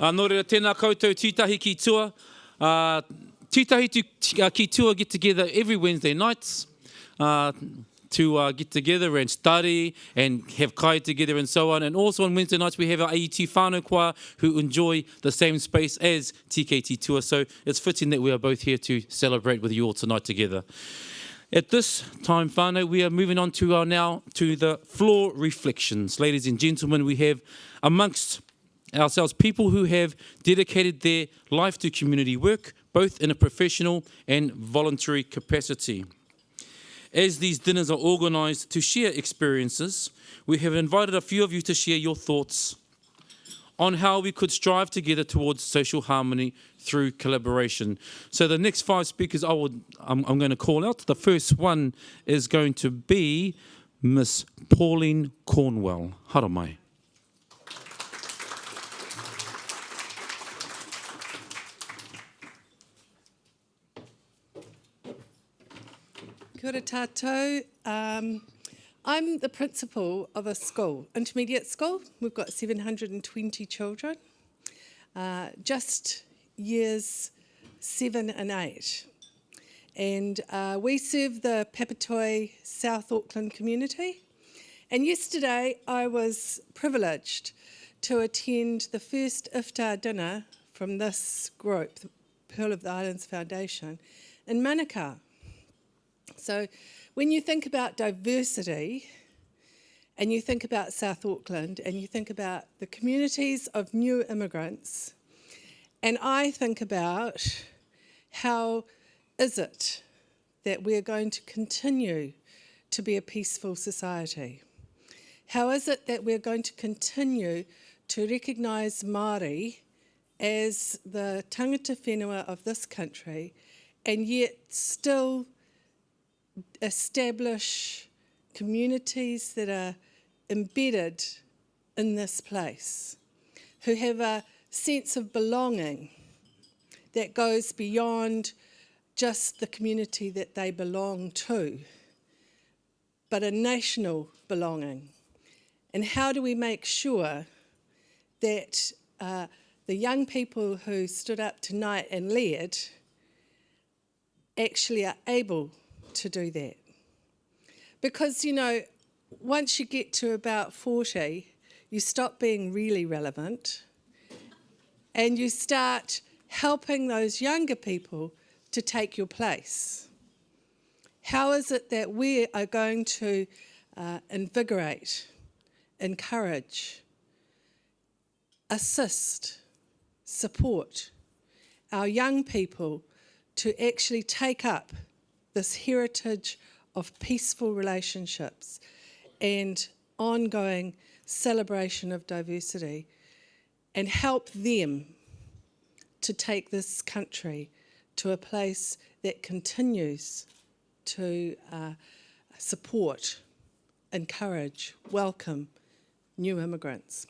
Nō reira, tēnā koutou tītahi ki tua. Tītahi ki tua get together every Wednesday nights. to get together and study and have kai together and so on. And also on Wednesday nights we have our AUT whānau choir who enjoy the same space as TKT Tour. So it's fitting that we are both here to celebrate with you all tonight together. At this time, whānau, we are moving on to now to the floor reflections. Ladies and gentlemen, we have amongst ourselves people who have dedicated their life to community work, both in a professional and voluntary capacity. As these dinners are organised to share experiences, we have invited a few of you to share your thoughts on how we could strive together towards social harmony through collaboration. So the next 5 speakers I'm going to call out. The first one is going to be Miss Pauline Cornwell. Hara mai. Kia ora tātou. I'm the principal of a school, intermediate school. We've got 720 children, just years 7 and 8. And we serve the Papatoi South Auckland community. And yesterday I was privileged to attend the first Iftar dinner from this group, the Pearl of the Islands Foundation, in Manukau. So when you think about diversity and you think about South Auckland and you think about the communities of new immigrants, and I think about how is it that we're going to continue to be a peaceful society? How is it that we're going to continue to recognise Māori as the tangata whenua of this country and yet still establish communities that are embedded in this place, who have a sense of belonging that goes beyond just the community that they belong to, but a national belonging. And how do we make sure that the young people who stood up tonight and led actually are able to do that? Because, you know, once you get to about 40, you stop being really relevant and you start helping those younger people to take your place. How is it that we are going to invigorate, encourage, assist, support our young people to actually take up this heritage of peaceful relationships and ongoing celebration of diversity, and help them to take this country to a place that continues to support, encourage, welcome new immigrants.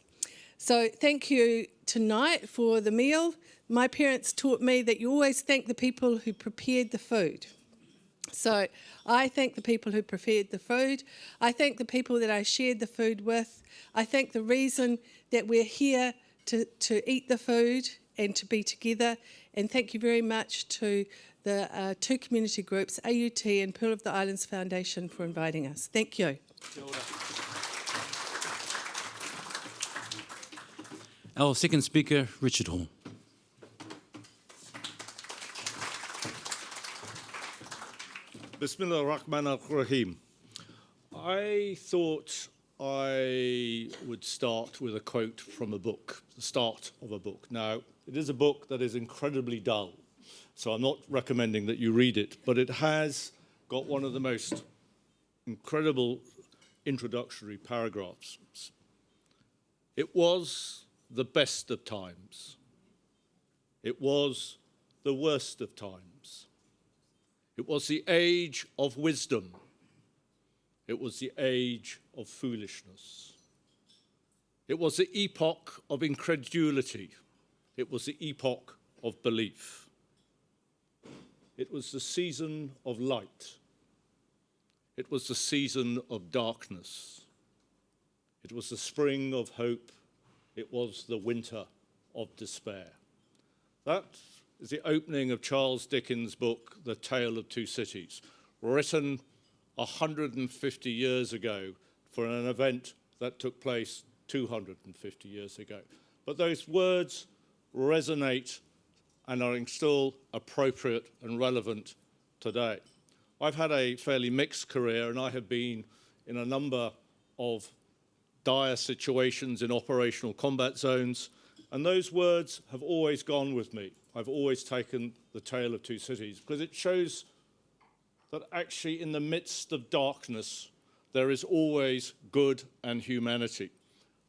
So thank you tonight for the meal. My parents taught me that you always thank the people who prepared the food. So I thank the people who prepared the food. I thank the people that I shared the food with. I think the reason that we're here to eat the food and to be together. And thank you very much to the 2 community groups, AUT and Pearl of the Islands Foundation, for inviting us. Thank you. Our second speaker, Richard Hall. Bismillah ar-Rahman ar-Rahim. I thought I would start with a quote from a book, the start of a book. Now, it is a book that is incredibly dull, so I'm not recommending that you read it, but it has got one of the most incredible introductory paragraphs. It was the best of times. It was the worst of times. It was the age of wisdom. It was the age of foolishness. It was the epoch of incredulity. It was the epoch of belief. It was the season of light. It was the season of darkness. It was the spring of hope. It was the winter of despair. That is the opening of Charles Dickens' book, The Tale of Two Cities, written 150 years ago for an event that took place 250 years ago. But those words resonate and are still appropriate and relevant today. I've had a fairly mixed career, and I have been in a number of dire situations in operational combat zones, and those words have always gone with me. I've always taken the tale of two cities, because it shows that actually in the midst of darkness, there is always good and humanity.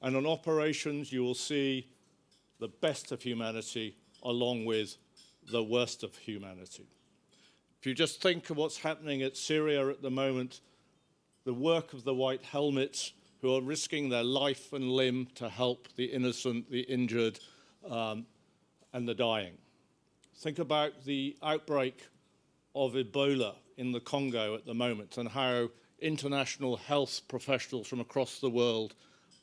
And in operations, you will see the best of humanity along with the worst of humanity. If you just think of what's happening at Syria at the moment, the work of the white helmets who are risking their life and limb to help the innocent, the injured, and the dying. Think about the outbreak of Ebola in the Congo at the moment and how international health professionals from across the world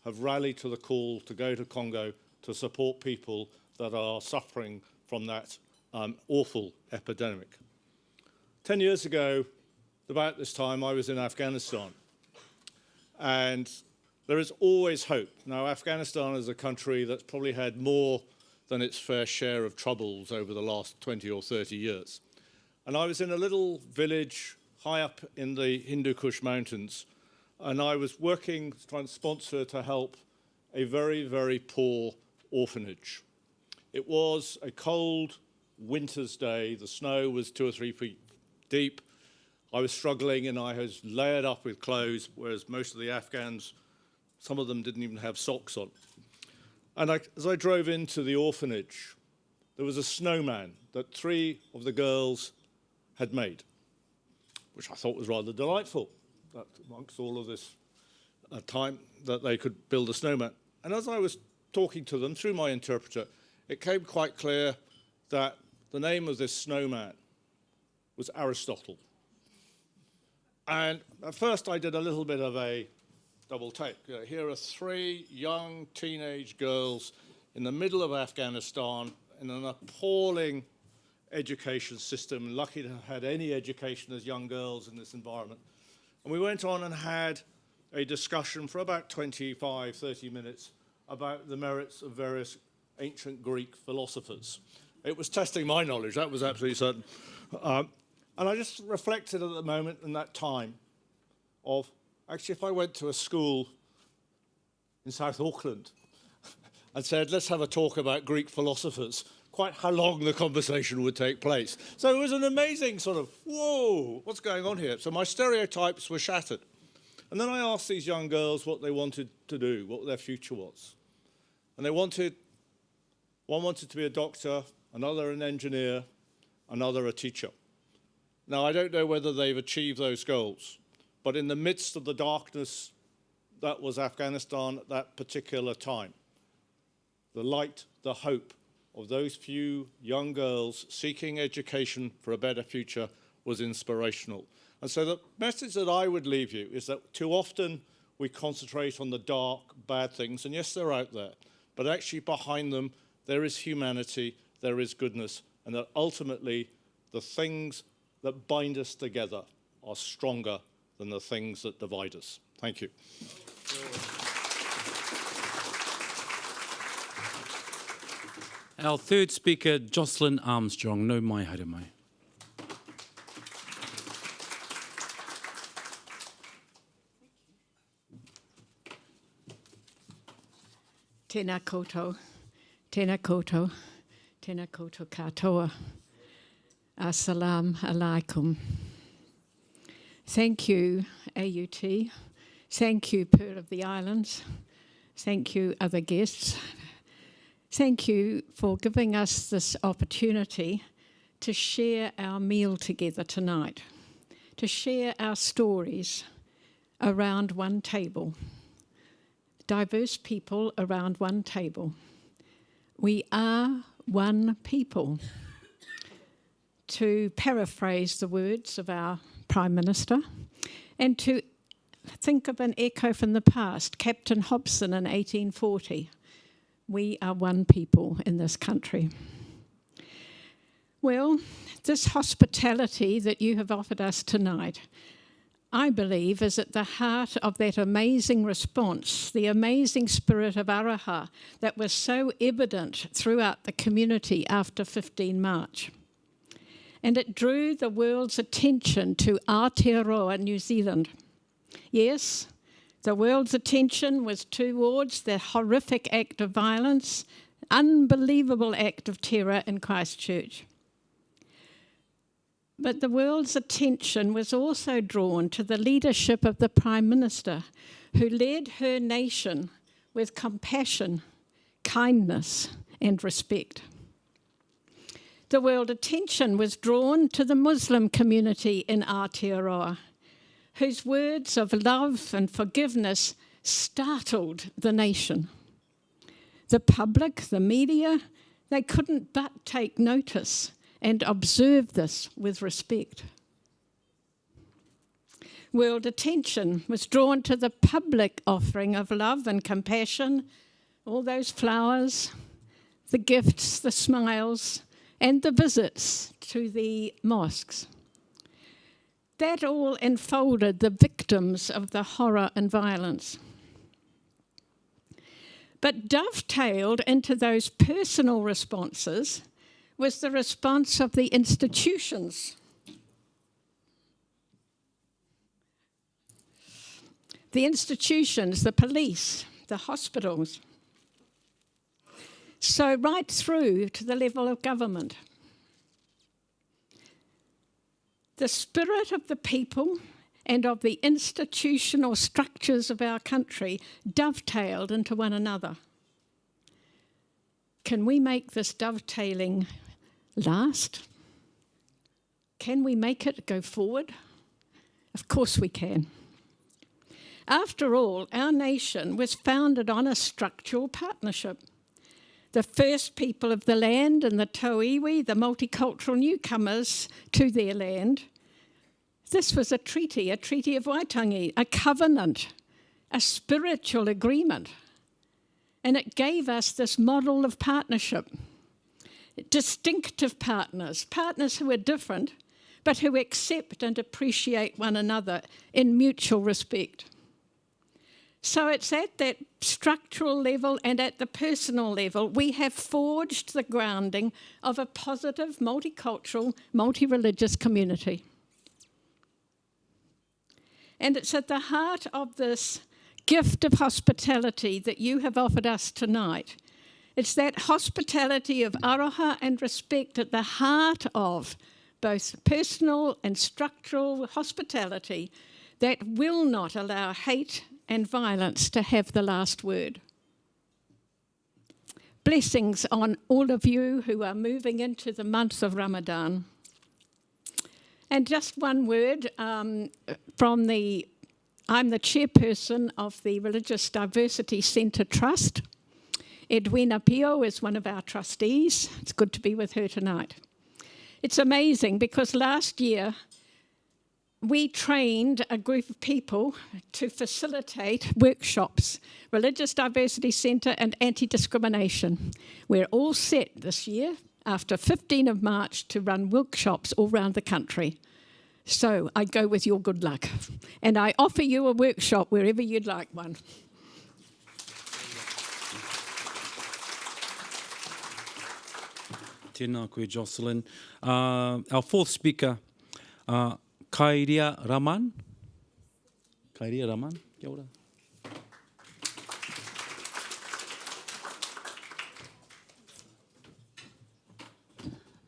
have rallied to the call to go to Congo to support people that are suffering from that awful epidemic. 10 years ago, about this time, I was in Afghanistan. And there is always hope. Now, Afghanistan is a country that's probably had more than its fair share of troubles over the last 20 or 30 years. And I was in a little village high up in the Hindu Kush Mountains, and I was working, trying to sponsor to help a very, very poor orphanage. It was a cold winter's day. The snow was 2 or 3 feet deep. I was struggling and I was layered up with clothes, whereas most of the Afghans, some of them didn't even have socks on. And as I drove into the orphanage, there was a snowman that 3 of the girls had made, which I thought was rather delightful, that amongst all of this time that they could build a snowman. And as I was talking to them through my interpreter, it came quite clear that the name of this snowman was Aristotle. And at first I did a little bit of a double take. Here are 3 young teenage girls in the middle of Afghanistan in an appalling education system, lucky to have had any education as young girls in this environment. And we went on and had a discussion for about 25, 30 minutes about the merits of various ancient Greek philosophers. It was testing my knowledge, that was absolutely certain. And I just reflected at the moment in that time of, actually, if I went to a school in South Auckland and said, let's have a talk about Greek philosophers, quite how long the conversation would take place. So it was an amazing sort of, whoa, what's going on here? So my stereotypes were shattered. And then I asked these young girls what they wanted to do, what their future was. And one wanted to be a doctor, another an engineer, another a teacher. Now, I don't know whether they've achieved those goals, but in the midst of the darkness that was Afghanistan at that particular time, the light, the hope of those few young girls seeking education for a better future was inspirational. And so the message that I would leave you is that too often we concentrate on the dark, bad things, and yes, they're out there, but actually behind them there is humanity, there is goodness, and that ultimately the things that bind us together are stronger than the things that divide us. Thank you. Our third speaker, Jocelyn Armstrong. No mai haere mai. Tēnā koutou, tēnā koutou, tēnā koutou katoa. Assalamu alaikum. Thank you, AUT. Thank you, Pearl of the Islands. Thank you, other guests. Thank you for giving us this opportunity to share our meal together tonight, to share our stories around one table, diverse people around one table. We are one people. To paraphrase the words of our Prime Minister, and to think of an echo from the past, Captain Hobson in 1840. We are one people in this country. Well, this hospitality that you have offered us tonight, I believe, is at the heart of that amazing response, the amazing spirit of araha that was so evident throughout the community after 15 March. And it drew the world's attention to Aotearoa, New Zealand. Yes, the world's attention was towards the horrific act of violence, unbelievable act of terror in Christchurch. But the world's attention was also drawn to the leadership of the Prime Minister, who led her nation with compassion, kindness, and respect. The world attention was drawn to the Muslim community in Aotearoa, whose words of love and forgiveness startled the nation. The public, the media, they couldn't but take notice and observe this with respect. World attention was drawn to the public offering of love and compassion, all those flowers, the gifts, the smiles, and the visits to the mosques. That all enfolded the victims of the horror and violence. But dovetailed into those personal responses was the response of the institutions. The institutions, the police, the hospitals. So right through to the level of government. The spirit of the people and of the institutional structures of our country dovetailed into one another. Can we make this dovetailing last? Can we make it go forward? Of course we can. After all, our nation was founded on a structural partnership. The first people of the land and the tauiwi, the multicultural newcomers to their land. This was a treaty of Waitangi, a covenant, a spiritual agreement. And it gave us this model of partnership. Distinctive partners, partners who are different, but who accept and appreciate one another in mutual respect. So it's at that structural level and at the personal level, we have forged the grounding of a positive, multicultural, multi-religious community. And it's at the heart of this gift of hospitality that you have offered us tonight. It's that hospitality of aroha and respect at the heart of both personal and structural hospitality that will not allow hate and violence to have the last word. Blessings on all of you who are moving into the month of Ramadan. And just one word I'm the chairperson of the Religious Diversity Centre Trust. Edwina Pio is one of our trustees. It's good to be with her tonight. It's amazing because last year we trained a group of people to facilitate workshops, Religious Diversity Centre and anti-discrimination. We're all set this year, after 15 of March, to run workshops all around the country. So I go with your good luck. And I offer you a workshop wherever you'd like one. Tēnā koe, Jocelyn. Our fourth speaker, Kairia Raman. Kairia Raman, kia ora.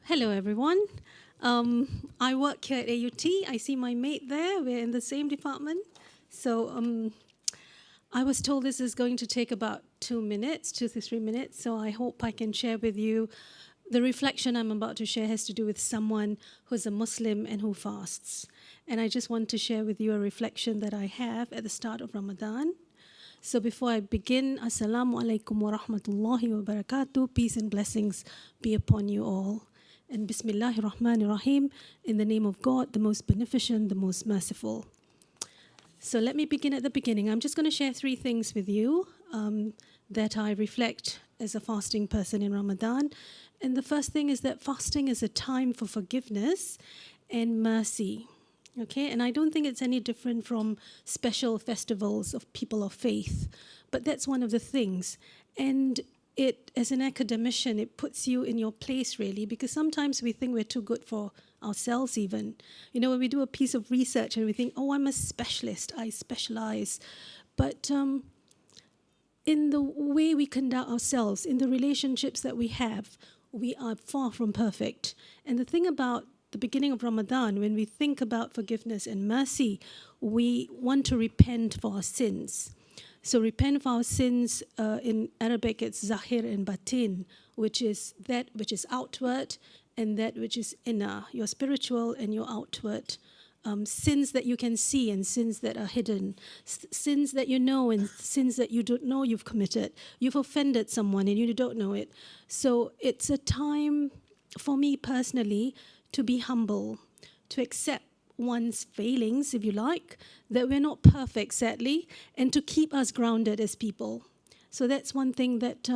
Hello, everyone. I work here at AUT. I see my mate there. We're in the same department. So I was told this is going to take about 2 to 3 minutes. So I hope I can share with you. The reflection I'm about to share has to do with someone who's a Muslim and who fasts. And I just want to share with you a reflection that I have at the start of Ramadan. So before I begin, Assalamu alaikum wa rahmatullahi wa barakatuh. Peace and blessings be upon you all. And Bismillahir Rahmanir Rahim, in the name of God, the most beneficent, the most merciful. So let me begin at the beginning. I'm just going to share 3 things with you that I reflect as a fasting person in Ramadan. And the first thing is that fasting is a time for forgiveness and mercy. Okay, and I don't think it's any different from special festivals of people of faith, but that's one of the things. And it, as an academician, it puts you in your place really, because sometimes we think we're too good for ourselves even. You know, when we do a piece of research and we think, oh, I'm a specialist, I specialize. But in the way we conduct ourselves, in the relationships that we have, we are far from perfect. And the thing about the beginning of Ramadan, when we think about forgiveness and mercy, we want to repent for our sins. So repent for our sins, in Arabic it's zahir and batin, which is that which is outward and that which is inner, your spiritual and your outward. Sins that you can see and sins that are hidden, sins that you know and sins that you don't know you've committed. You've offended someone and you don't know it. So it's a time for me personally to be humble, to accept one's failings, if you like, that we're not perfect, sadly, and to keep us grounded as people. So that's one thing that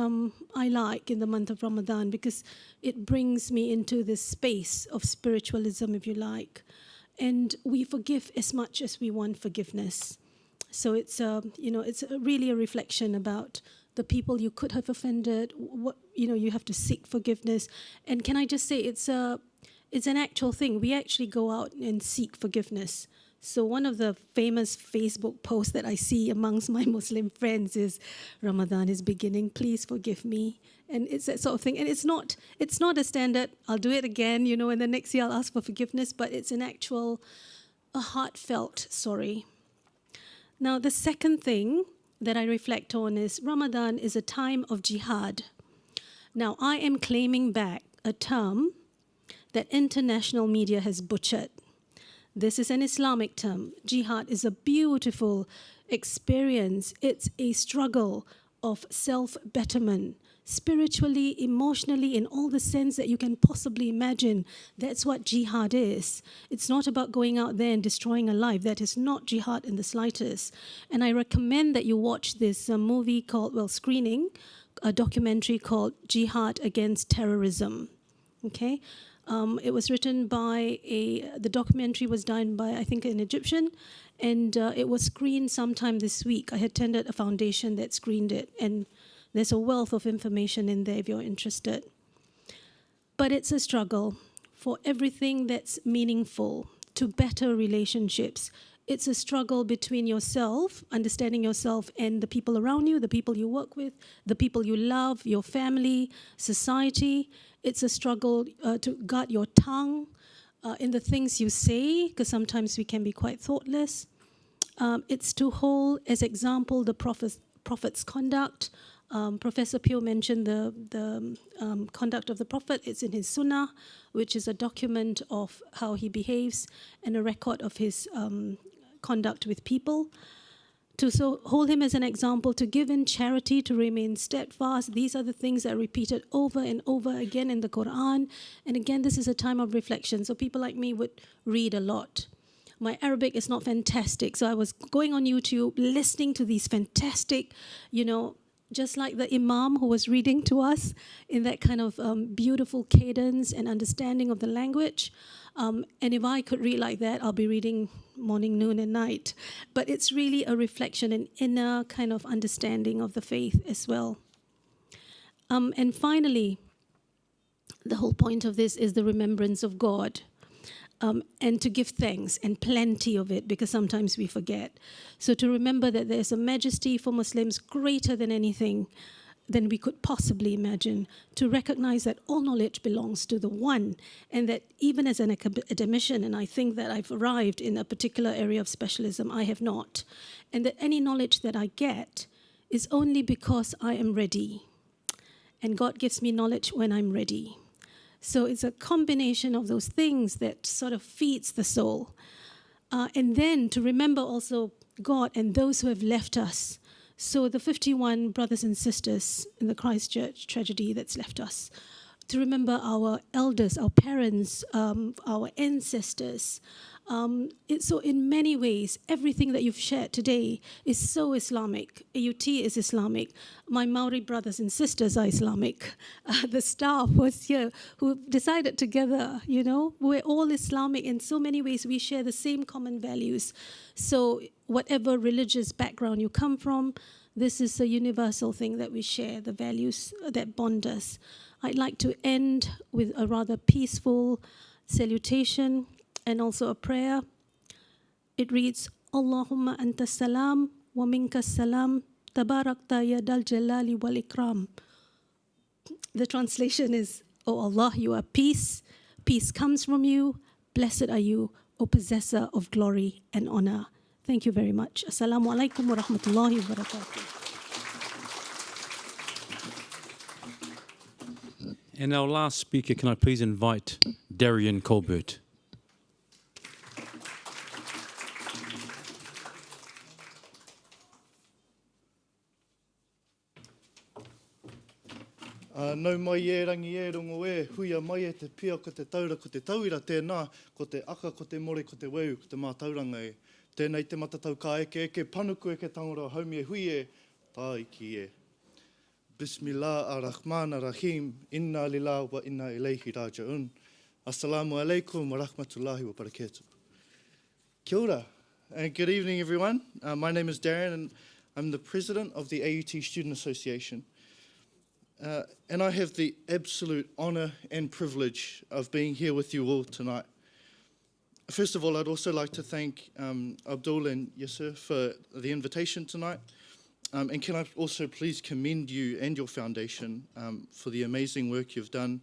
I like in the month of Ramadan, because it brings me into this space of spiritualism, if you like. And we forgive as much as we want forgiveness. So it's really a reflection about the people you could have offended. What you have to seek forgiveness. And can I just say, it's an actual thing. We actually go out and seek forgiveness. So one of the famous Facebook posts that I see amongst my Muslim friends is, Ramadan is beginning, please forgive me. And it's that sort of thing. And it's not a standard, I'll do it again, and the next year I'll ask for forgiveness, but it's a heartfelt sorry. Now, the second thing that I reflect on is Ramadan is a time of jihad. Now, I am claiming back a term that international media has butchered. This is an Islamic term. Jihad is a beautiful experience. It's a struggle of self-betterment, spiritually, emotionally, in all the sense that you can possibly imagine. That's what jihad is. It's not about going out there and destroying a life. That is not jihad in the slightest. And I recommend that you watch this movie screening, a documentary called Jihad Against Terrorism. Okay? It was written by the documentary was done by, I think, an Egyptian, and it was screened sometime this week. I attended a foundation that screened it, and there's a wealth of information in there if you're interested. But it's a struggle for everything that's meaningful, to better relationships. It's a struggle between yourself, understanding yourself, and the people around you, the people you work with, the people you love, your family, society. It's a struggle to guard your tongue in the things you say, because sometimes we can be quite thoughtless. It's to hold as example the Prophet's conduct. Professor Pio mentioned the conduct of the Prophet. It's in his Sunnah, which is a document of how he behaves and a record of his conduct with people. To hold him as an example, to give in charity, to remain steadfast. These are the things that are repeated over and over again in the Quran. And again, this is a time of reflection. So people like me would read a lot. My Arabic is not fantastic. So I was going on YouTube, listening to these fantastic, just like the Imam who was reading to us in that kind of beautiful cadence and understanding of the language. And if I could read like that, I'll be reading morning, noon, and night. But it's really a reflection, an inner kind of understanding of the faith as well. And finally, the whole point of this is the remembrance of God. And to give thanks, and plenty of it, because sometimes we forget. So to remember that there's a majesty for Muslims greater than anything than we could possibly imagine, to recognize that all knowledge belongs to the one, and that even as an academician, and I think that I've arrived in a particular area of specialism, I have not, and that any knowledge that I get is only because I am ready, and God gives me knowledge when I'm ready. So it's a combination of those things that sort of feeds the soul. And then to remember also God and those who have left us. So the 51 brothers and sisters in the Christchurch tragedy that's left us. To remember our elders, our parents, our ancestors, So in many ways, everything that you've shared today is so Islamic. AUT is Islamic. My Maori brothers and sisters are Islamic. The staff was here who decided together, you know, we're all Islamic in so many ways. We share the same common values. So whatever religious background you come from, this is a universal thing that we share, the values that bond us. I'd like to end with a rather peaceful salutation and also a prayer. It reads, Allahumma anta salam wa minka salam tabarakta ya dal jalali wal ikram. The translation is, O Allah, you are peace. Peace comes from you. Blessed are you, O possessor of glory and honor. Thank you very much. Assalamu alaikum wa rahmatullahi wa barakatuh. And our last speaker, can I please invite Darian Colbert? Nau mai e rangi e rongo e, huia mai e te pia ko te taura ko te tauira tēnā, ko te aka, ko te more, ko te weu, ko te mātauranga e. Tēnei te matatau ka eke eke, panuku eke tangora haumi e hui e, tā iki e. Bismillah ar-Rahman ar-Rahim, inna lillah wa inna ilayhi raji'un. Assalamu alaikum wa rahmatullahi wa barakatuh. Kia ora, and good evening everyone. My name is Darren and I'm the president of the AUT Student Association. And I have the absolute honour and privilege of being here with you all tonight. First of all, I'd also like to thank Abdul and Yasser for the invitation tonight. And can I also please commend you and your foundation for the amazing work you've done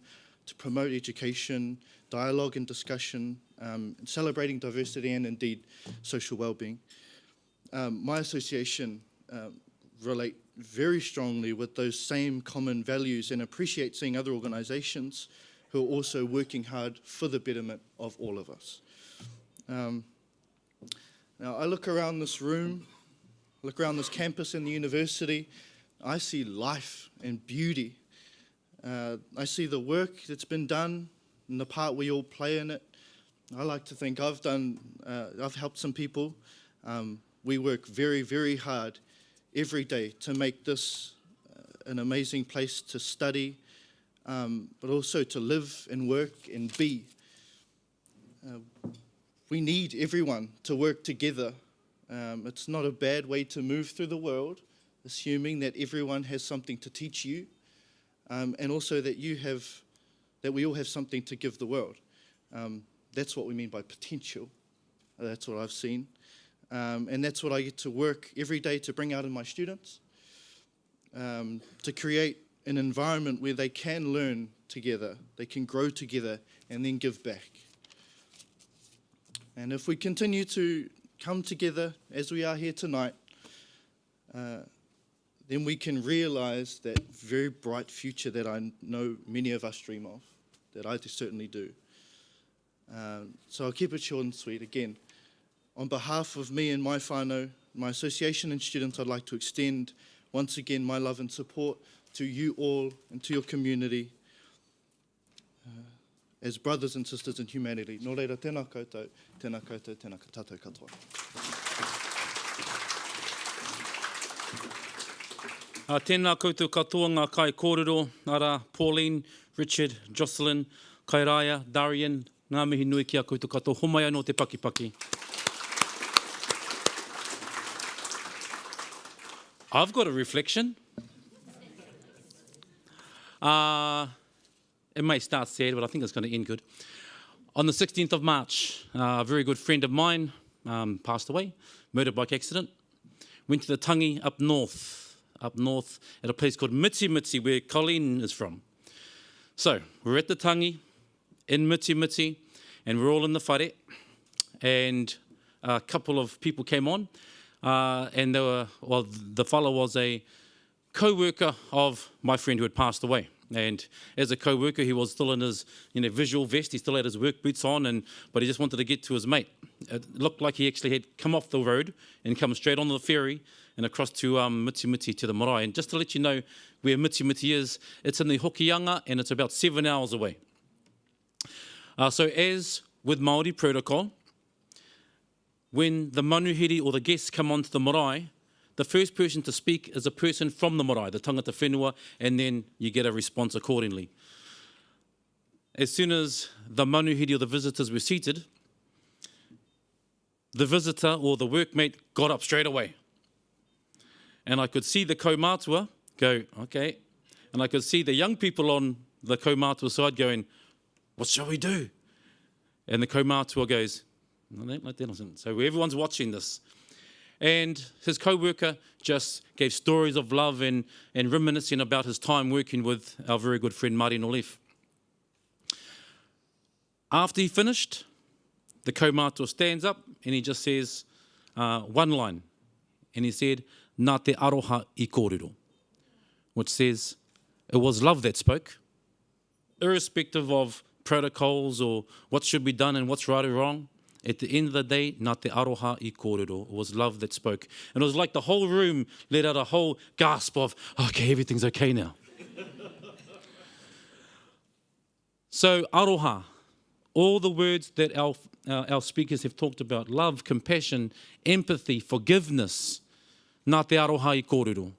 to promote education, dialogue and discussion, celebrating diversity and indeed social well-being. My association relate very strongly with those same common values and appreciate seeing other organisations who are also working hard for the betterment of all of us. Now, I look around this room, look around this campus and the university, I see life and beauty. I see the work that's been done and the part we all play in it. I like to think I've helped some people. We work very, very hard every day to make this an amazing place to study, but also to live and work and be. We need everyone to work together. It's not a bad way to move through the world, assuming that everyone has something to teach you, and also that we all have something to give the world. That's what we mean by potential. That's what I've seen. And that's what I get to work every day to bring out in my students, to create an environment where they can learn together, they can grow together, and then give back. And if we continue to come together as we are here tonight, then we can realise that very bright future that I know many of us dream of, that I certainly do. So I'll keep it short and sweet. Again, on behalf of me and my whānau, my association and students, I'd like to extend once again my love and support to you all and to your community as brothers and sisters in humanity. Nō reira, tēnā koutou, tēnā koutou, tēnā tātou katoa. Tēnā koutou katoa ngā kai kōrero, ara Pauline, Richard, Jocelyn, Kairaya, Darian, ngā mihi nui ki a koutou katoa, homaia no te pakipaki. I've got a reflection. It may start sad, but I think it's going to end good. On the 16th of March, a very good friend of mine passed away, motorbike accident. Went to the tangi up north at a place called Miti Miti, where Colleen is from. So, we're at the tangi in Miti Miti, and we're all in the whare, and a couple of people came on, and they were, well, the fellow was a co-worker of my friend who had passed away. And as a co-worker, he was still in his visual vest, he still had his work boots on, but he just wanted to get to his mate. It looked like he actually had come off the road and come straight on the ferry and across to Miti Miti, to the marae. And just to let you know where Miti Miti is, it's in the Hokianga and it's about 7 hours away. So as with Māori protocol, when the manuhiri or the guests come onto the marae, the first person to speak is a person from the marae, the tangata whenua, and then you get a response accordingly. As soon as the manuhiri or the visitors were seated, the visitor or the workmate got up straight away. And I could see the kaumātua go, okay. And I could see the young people on the kaumātua side going, what shall we do? And the kaumātua goes, no, like that. So everyone's watching this. And his co-worker just gave stories of love and reminiscing about his time working with our very good friend Martin Olef. After he finished, the kaumātua stands up and he just says one line. And he said, nā te aroha I kōrero, which says, it was love that spoke, irrespective of protocols or what should be done and what's right or wrong. At the end of the day, nā te aroha I kōrero. It was love that spoke. And it was like the whole room let out a whole gasp of, okay, everything's okay now. So, aroha, all the words that our speakers have talked about, love, compassion, empathy, forgiveness, nā te aroha I kōrero.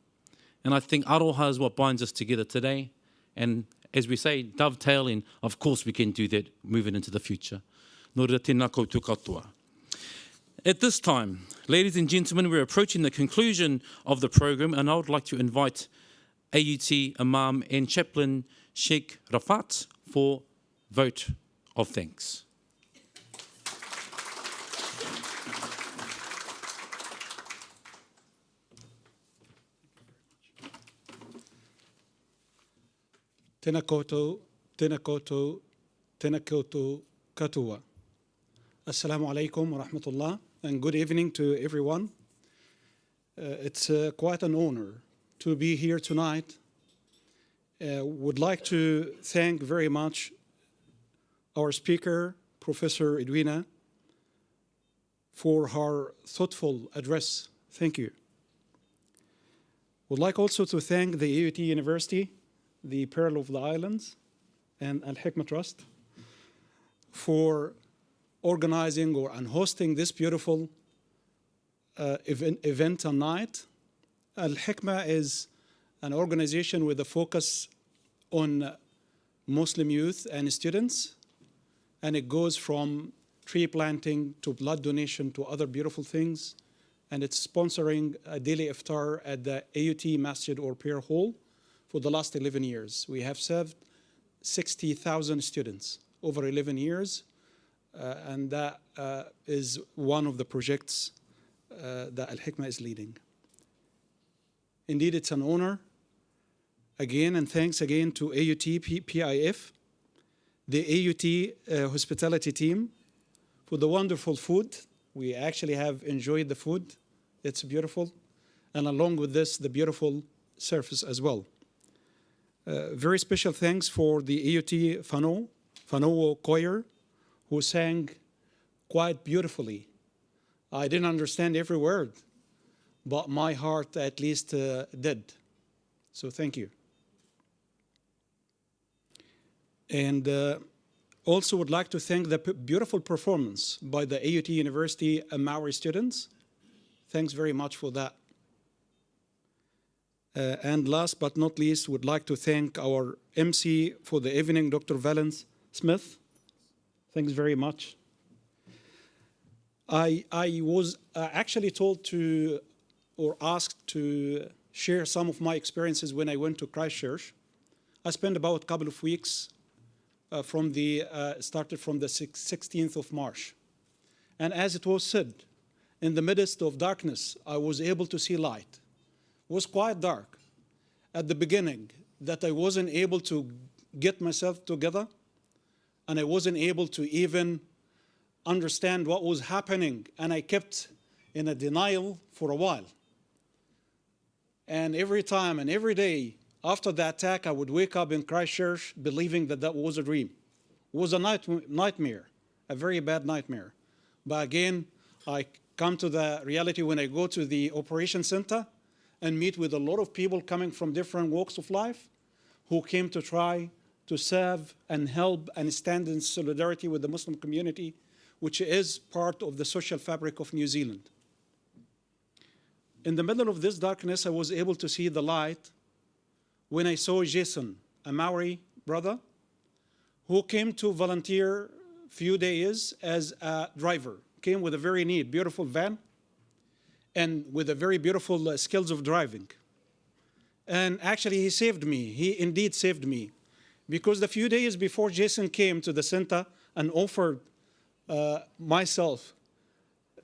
And I think aroha is what binds us together today. And as we say, dovetailing, of course we can do that moving into the future. Nō reira tēnā koutou katoa. At this time, ladies and gentlemen, we're approaching the conclusion of the program, and I would like to invite AUT Imam and Chaplain Sheikh Rafat for vote of thanks. Tēnā koutou, tēnā koutou, tēnā koutou katoa. Assalamu alaikum wa rahmatullah, and good evening to everyone. It's quite an honor to be here tonight. Would like to thank very much our speaker, Professor Edwina, for her thoughtful address. Thank you. Would like also to thank the AUT University, the Pearl of the Islands, and Al-Hikmah Trust for organizing and hosting this beautiful event tonight. Al-Hikmah is an organization with a focus on Muslim youth and students, and it goes from tree planting to blood donation to other beautiful things, and it's sponsoring a daily iftar at the AUT Masjid or Prayer Hall for the last 11 years. We have served 60,000 students over 11 years, and that is one of the projects that Al-Hikmah is leading. Indeed, it's an honor again, and thanks again to AUT PIF, the AUT hospitality team, for the wonderful food. We actually have enjoyed the food. It's beautiful. And along with this, the beautiful surface as well. Very special thanks for the AUT Whanau choir, who sang quite beautifully. I didn't understand every word, but my heart at least did. So thank you. And also would like to thank the beautiful performance by the AUT University Maori students. Thanks very much for that. And last but not least, would like to thank our MC for the evening, Dr. Valence Smith. Thanks very much. I was actually told to, or asked to share some of my experiences when I went to Christchurch. I spent about a couple of weeks started from the 16th of March. And as it was said, in the midst of darkness, I was able to see light. It was quite dark at the beginning that I wasn't able to get myself together, and I wasn't able to even understand what was happening, and I kept in a denial for a while. And every time and every day after the attack, I would wake up in Christchurch believing that that was a dream. It was a nightmare, a very bad nightmare. But again, I come to the reality when I go to the operation center and meet with a lot of people coming from different walks of life who came to try to serve and help and stand in solidarity with the Muslim community which is part of the social fabric of New Zealand. In the middle of this darkness, I was able to see the light when I saw Jason, a Maori brother, who came to volunteer few days as a driver, came with a very neat, beautiful van, and with a very beautiful skills of driving. And actually, he saved me. He indeed saved me. Because the few days before Jason came to the center and offered myself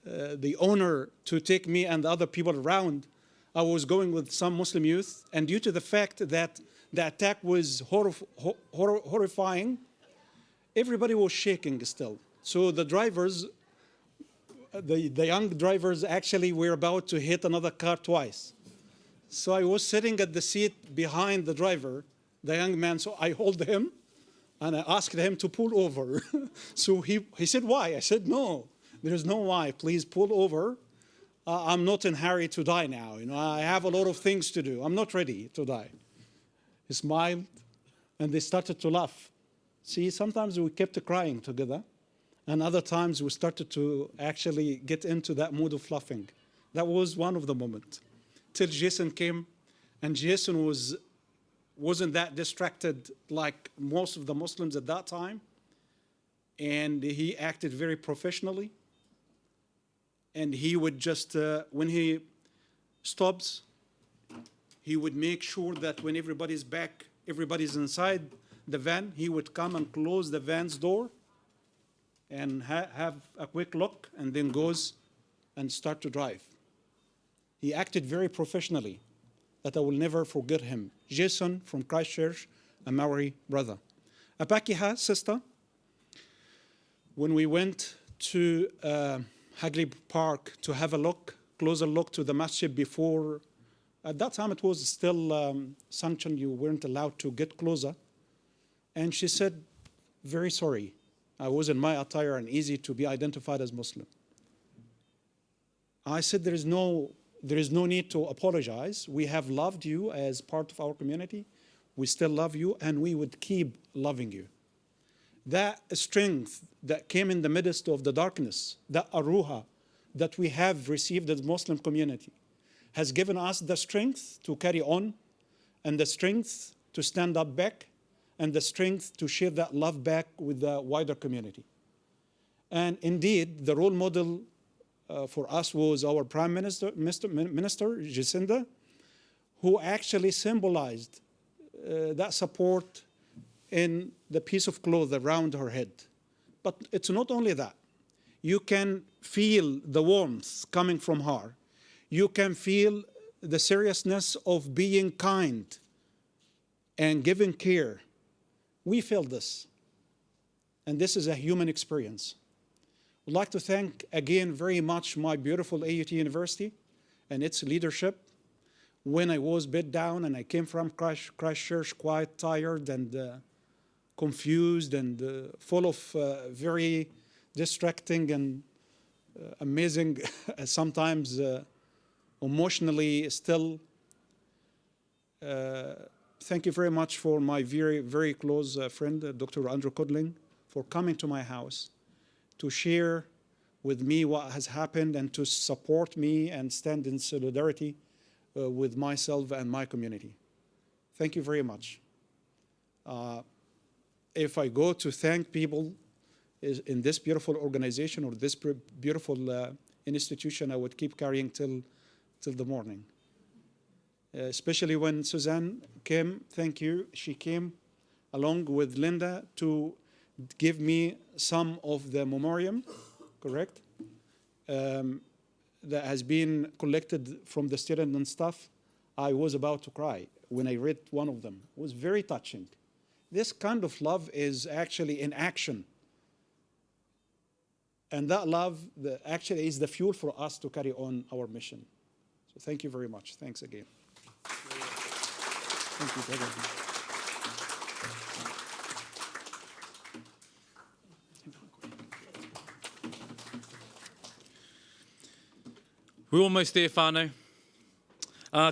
the honor to take me and the other people around, I was going with some Muslim youth. And due to the fact that the attack was horrifying, everybody was shaking still. So the drivers, the young drivers actually were about to hit another car twice. So I was sitting at the seat behind the driver, the young man, so I hold him and I asked him to pull over. So he said, why? I said, no, there is no why. Please pull over. I'm not in a hurry to die now. You know, I have a lot of things to do. I'm not ready to die. He smiled and they started to laugh. See, sometimes we kept crying together and other times we started to actually get into that mood of laughing. That was one of the moments. Till Jason came, and Jason wasn't that distracted like most of the Muslims at that time, and he acted very professionally, and he would just, when he stops, he would make sure that when everybody's back, everybody's inside the van, he would come and close the van's door and have a quick look, and then goes and start to drive. He acted very professionally, that I will never forget him. Jason from Christchurch, a Maori brother. A Pakeha sister, when we went to Hagley Park to have a look, closer look to the masjid before, at that time it was still sanctioned, you weren't allowed to get closer. And she said, very sorry, I was in my attire and easy to be identified as Muslim. I said, there is no need to apologize. We have loved you as part of our community. We still love you, and we would keep loving you. That strength that came in the midst of the darkness, that aruha that we have received as Muslim community, has given us the strength to carry on, and the strength to stand up back, and the strength to share that love back with the wider community. And indeed, the role model for us was our Prime Minister, Jacinda, who actually symbolized that support in the piece of cloth around her head. But it's not only that. You can feel the warmth coming from her. You can feel the seriousness of being kind and giving care. We feel this. And this is a human experience. I'd like to thank again very much my beautiful AUT University and its leadership. When I was bed down and I came from Christchurch quite tired and confused and full of very distracting and amazing, sometimes emotionally still. Thank you very much for my very, very close friend, Dr. Andrew Codling, for coming to my house to share with me what has happened and to support me and stand in solidarity with myself and my community. Thank you very much. If I go to thank people in this beautiful organization or this beautiful institution, I would keep carrying till the morning. Especially when Suzanne came, thank you. She came along with Linda to give me some of the memoriam, correct? That has been collected from the students and staff. I was about to cry when I read one of them. It was very touching. This kind of love is actually in action. And that love actually is the fuel for us to carry on our mission. So thank you very much. Thanks again. Thank you, brother. We're almost there, whānau.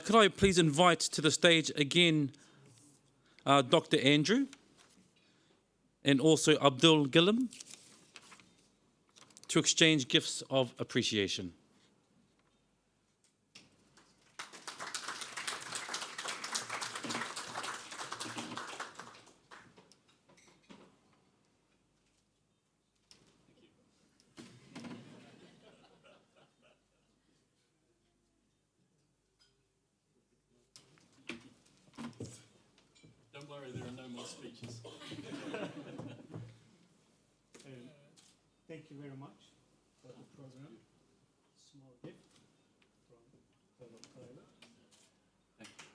Could I please invite to the stage again Dr. Andrew and also Abdul Gillam. to exchange gifts of appreciation. Don't worry, there are no more speeches. Thank you very much for the program. Small gift from fellow private. Thank you.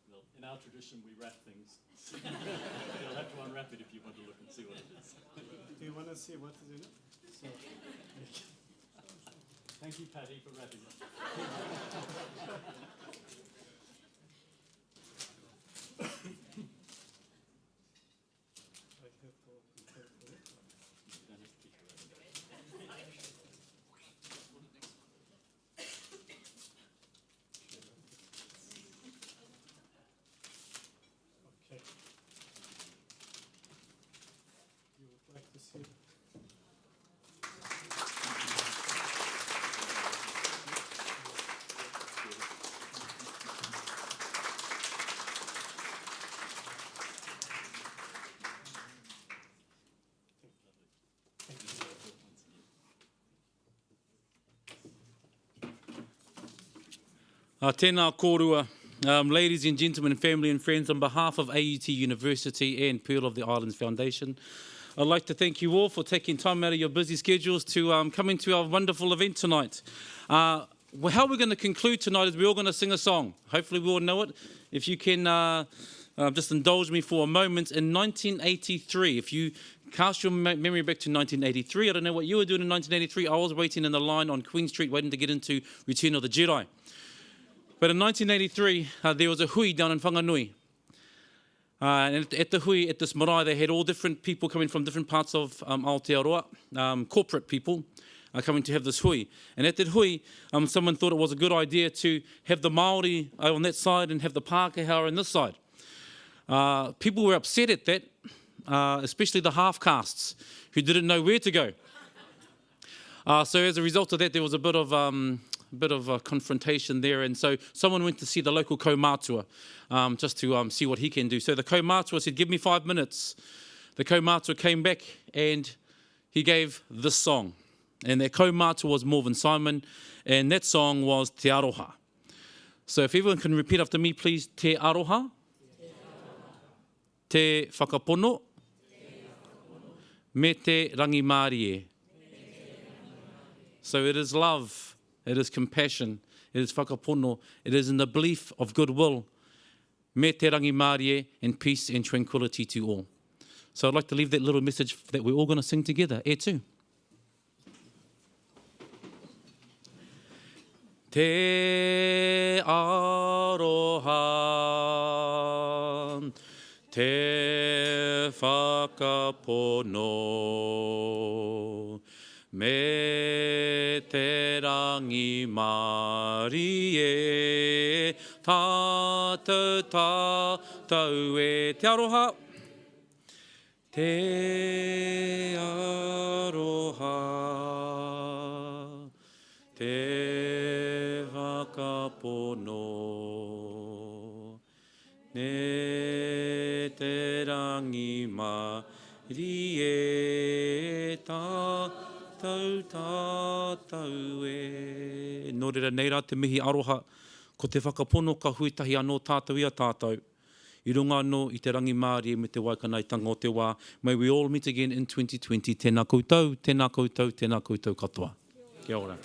Well, in our tradition, we wrap things. You'll have to unwrap it if you want to look and see what it is. Do you want to see what is in it? So, thank you, Patty, for wrapping it. Okay. You would like to see? Tēnā kōrua, ladies and gentlemen, family and friends, on behalf of AUT University and Pearl of the Islands Foundation, I'd like to thank you all for taking time out of your busy schedules to come into our wonderful event tonight. How we're going to conclude tonight is we're all going to sing a song. Hopefully we all know it. If you can just indulge me for a moment. In 1983, if you cast your memory back to 1983, I don't know what you were doing in 1983. I was waiting in the line on Queen Street waiting to get into Return of the Jedi. But in 1983, there was a hui down in Whanganui. And at the hui, at this marae, they had all different people coming from different parts of Aotearoa, corporate people coming to have this hui. And at that hui, someone thought it was a good idea to have the Māori on that side and have the Pākehā on this side. People were upset at that, especially the half-castes who didn't know where to go. So as a result of that, there was a bit of a confrontation there, and so someone went to see the local kaumātua just to see what he can do. So the kaumātua said, give me 5 minutes. The kaumātua came back and he gave this song. And that kaumātua was Morven Simon, and that song was Te Aroha. So if everyone can repeat after me, please. Te Aroha, Te Whakapono, Me Te Rangi Mārie. So it is love. It is compassion, it is whakapono, it is in the belief of goodwill, me te rangi Mārie, and peace and tranquility to all. So I'd like to leave that little message that we're all going to sing together. E tū. Te aroha, te whakapono, me te rangi Mārie, tātou tātou e te aroha. Te aroha, te whakapono, me te rangi Mārie, tātou e. Nō reira nei rā te mihi aroha, ko te whakapono ka huitahi anō tātou ia tātou. I runga anō i te rangi Mārie me te waikanaitanga o te wā. May we all meet again in 2020. Tēnā koutou, tēnā koutou, tēnā koutou katoa. Kia ora.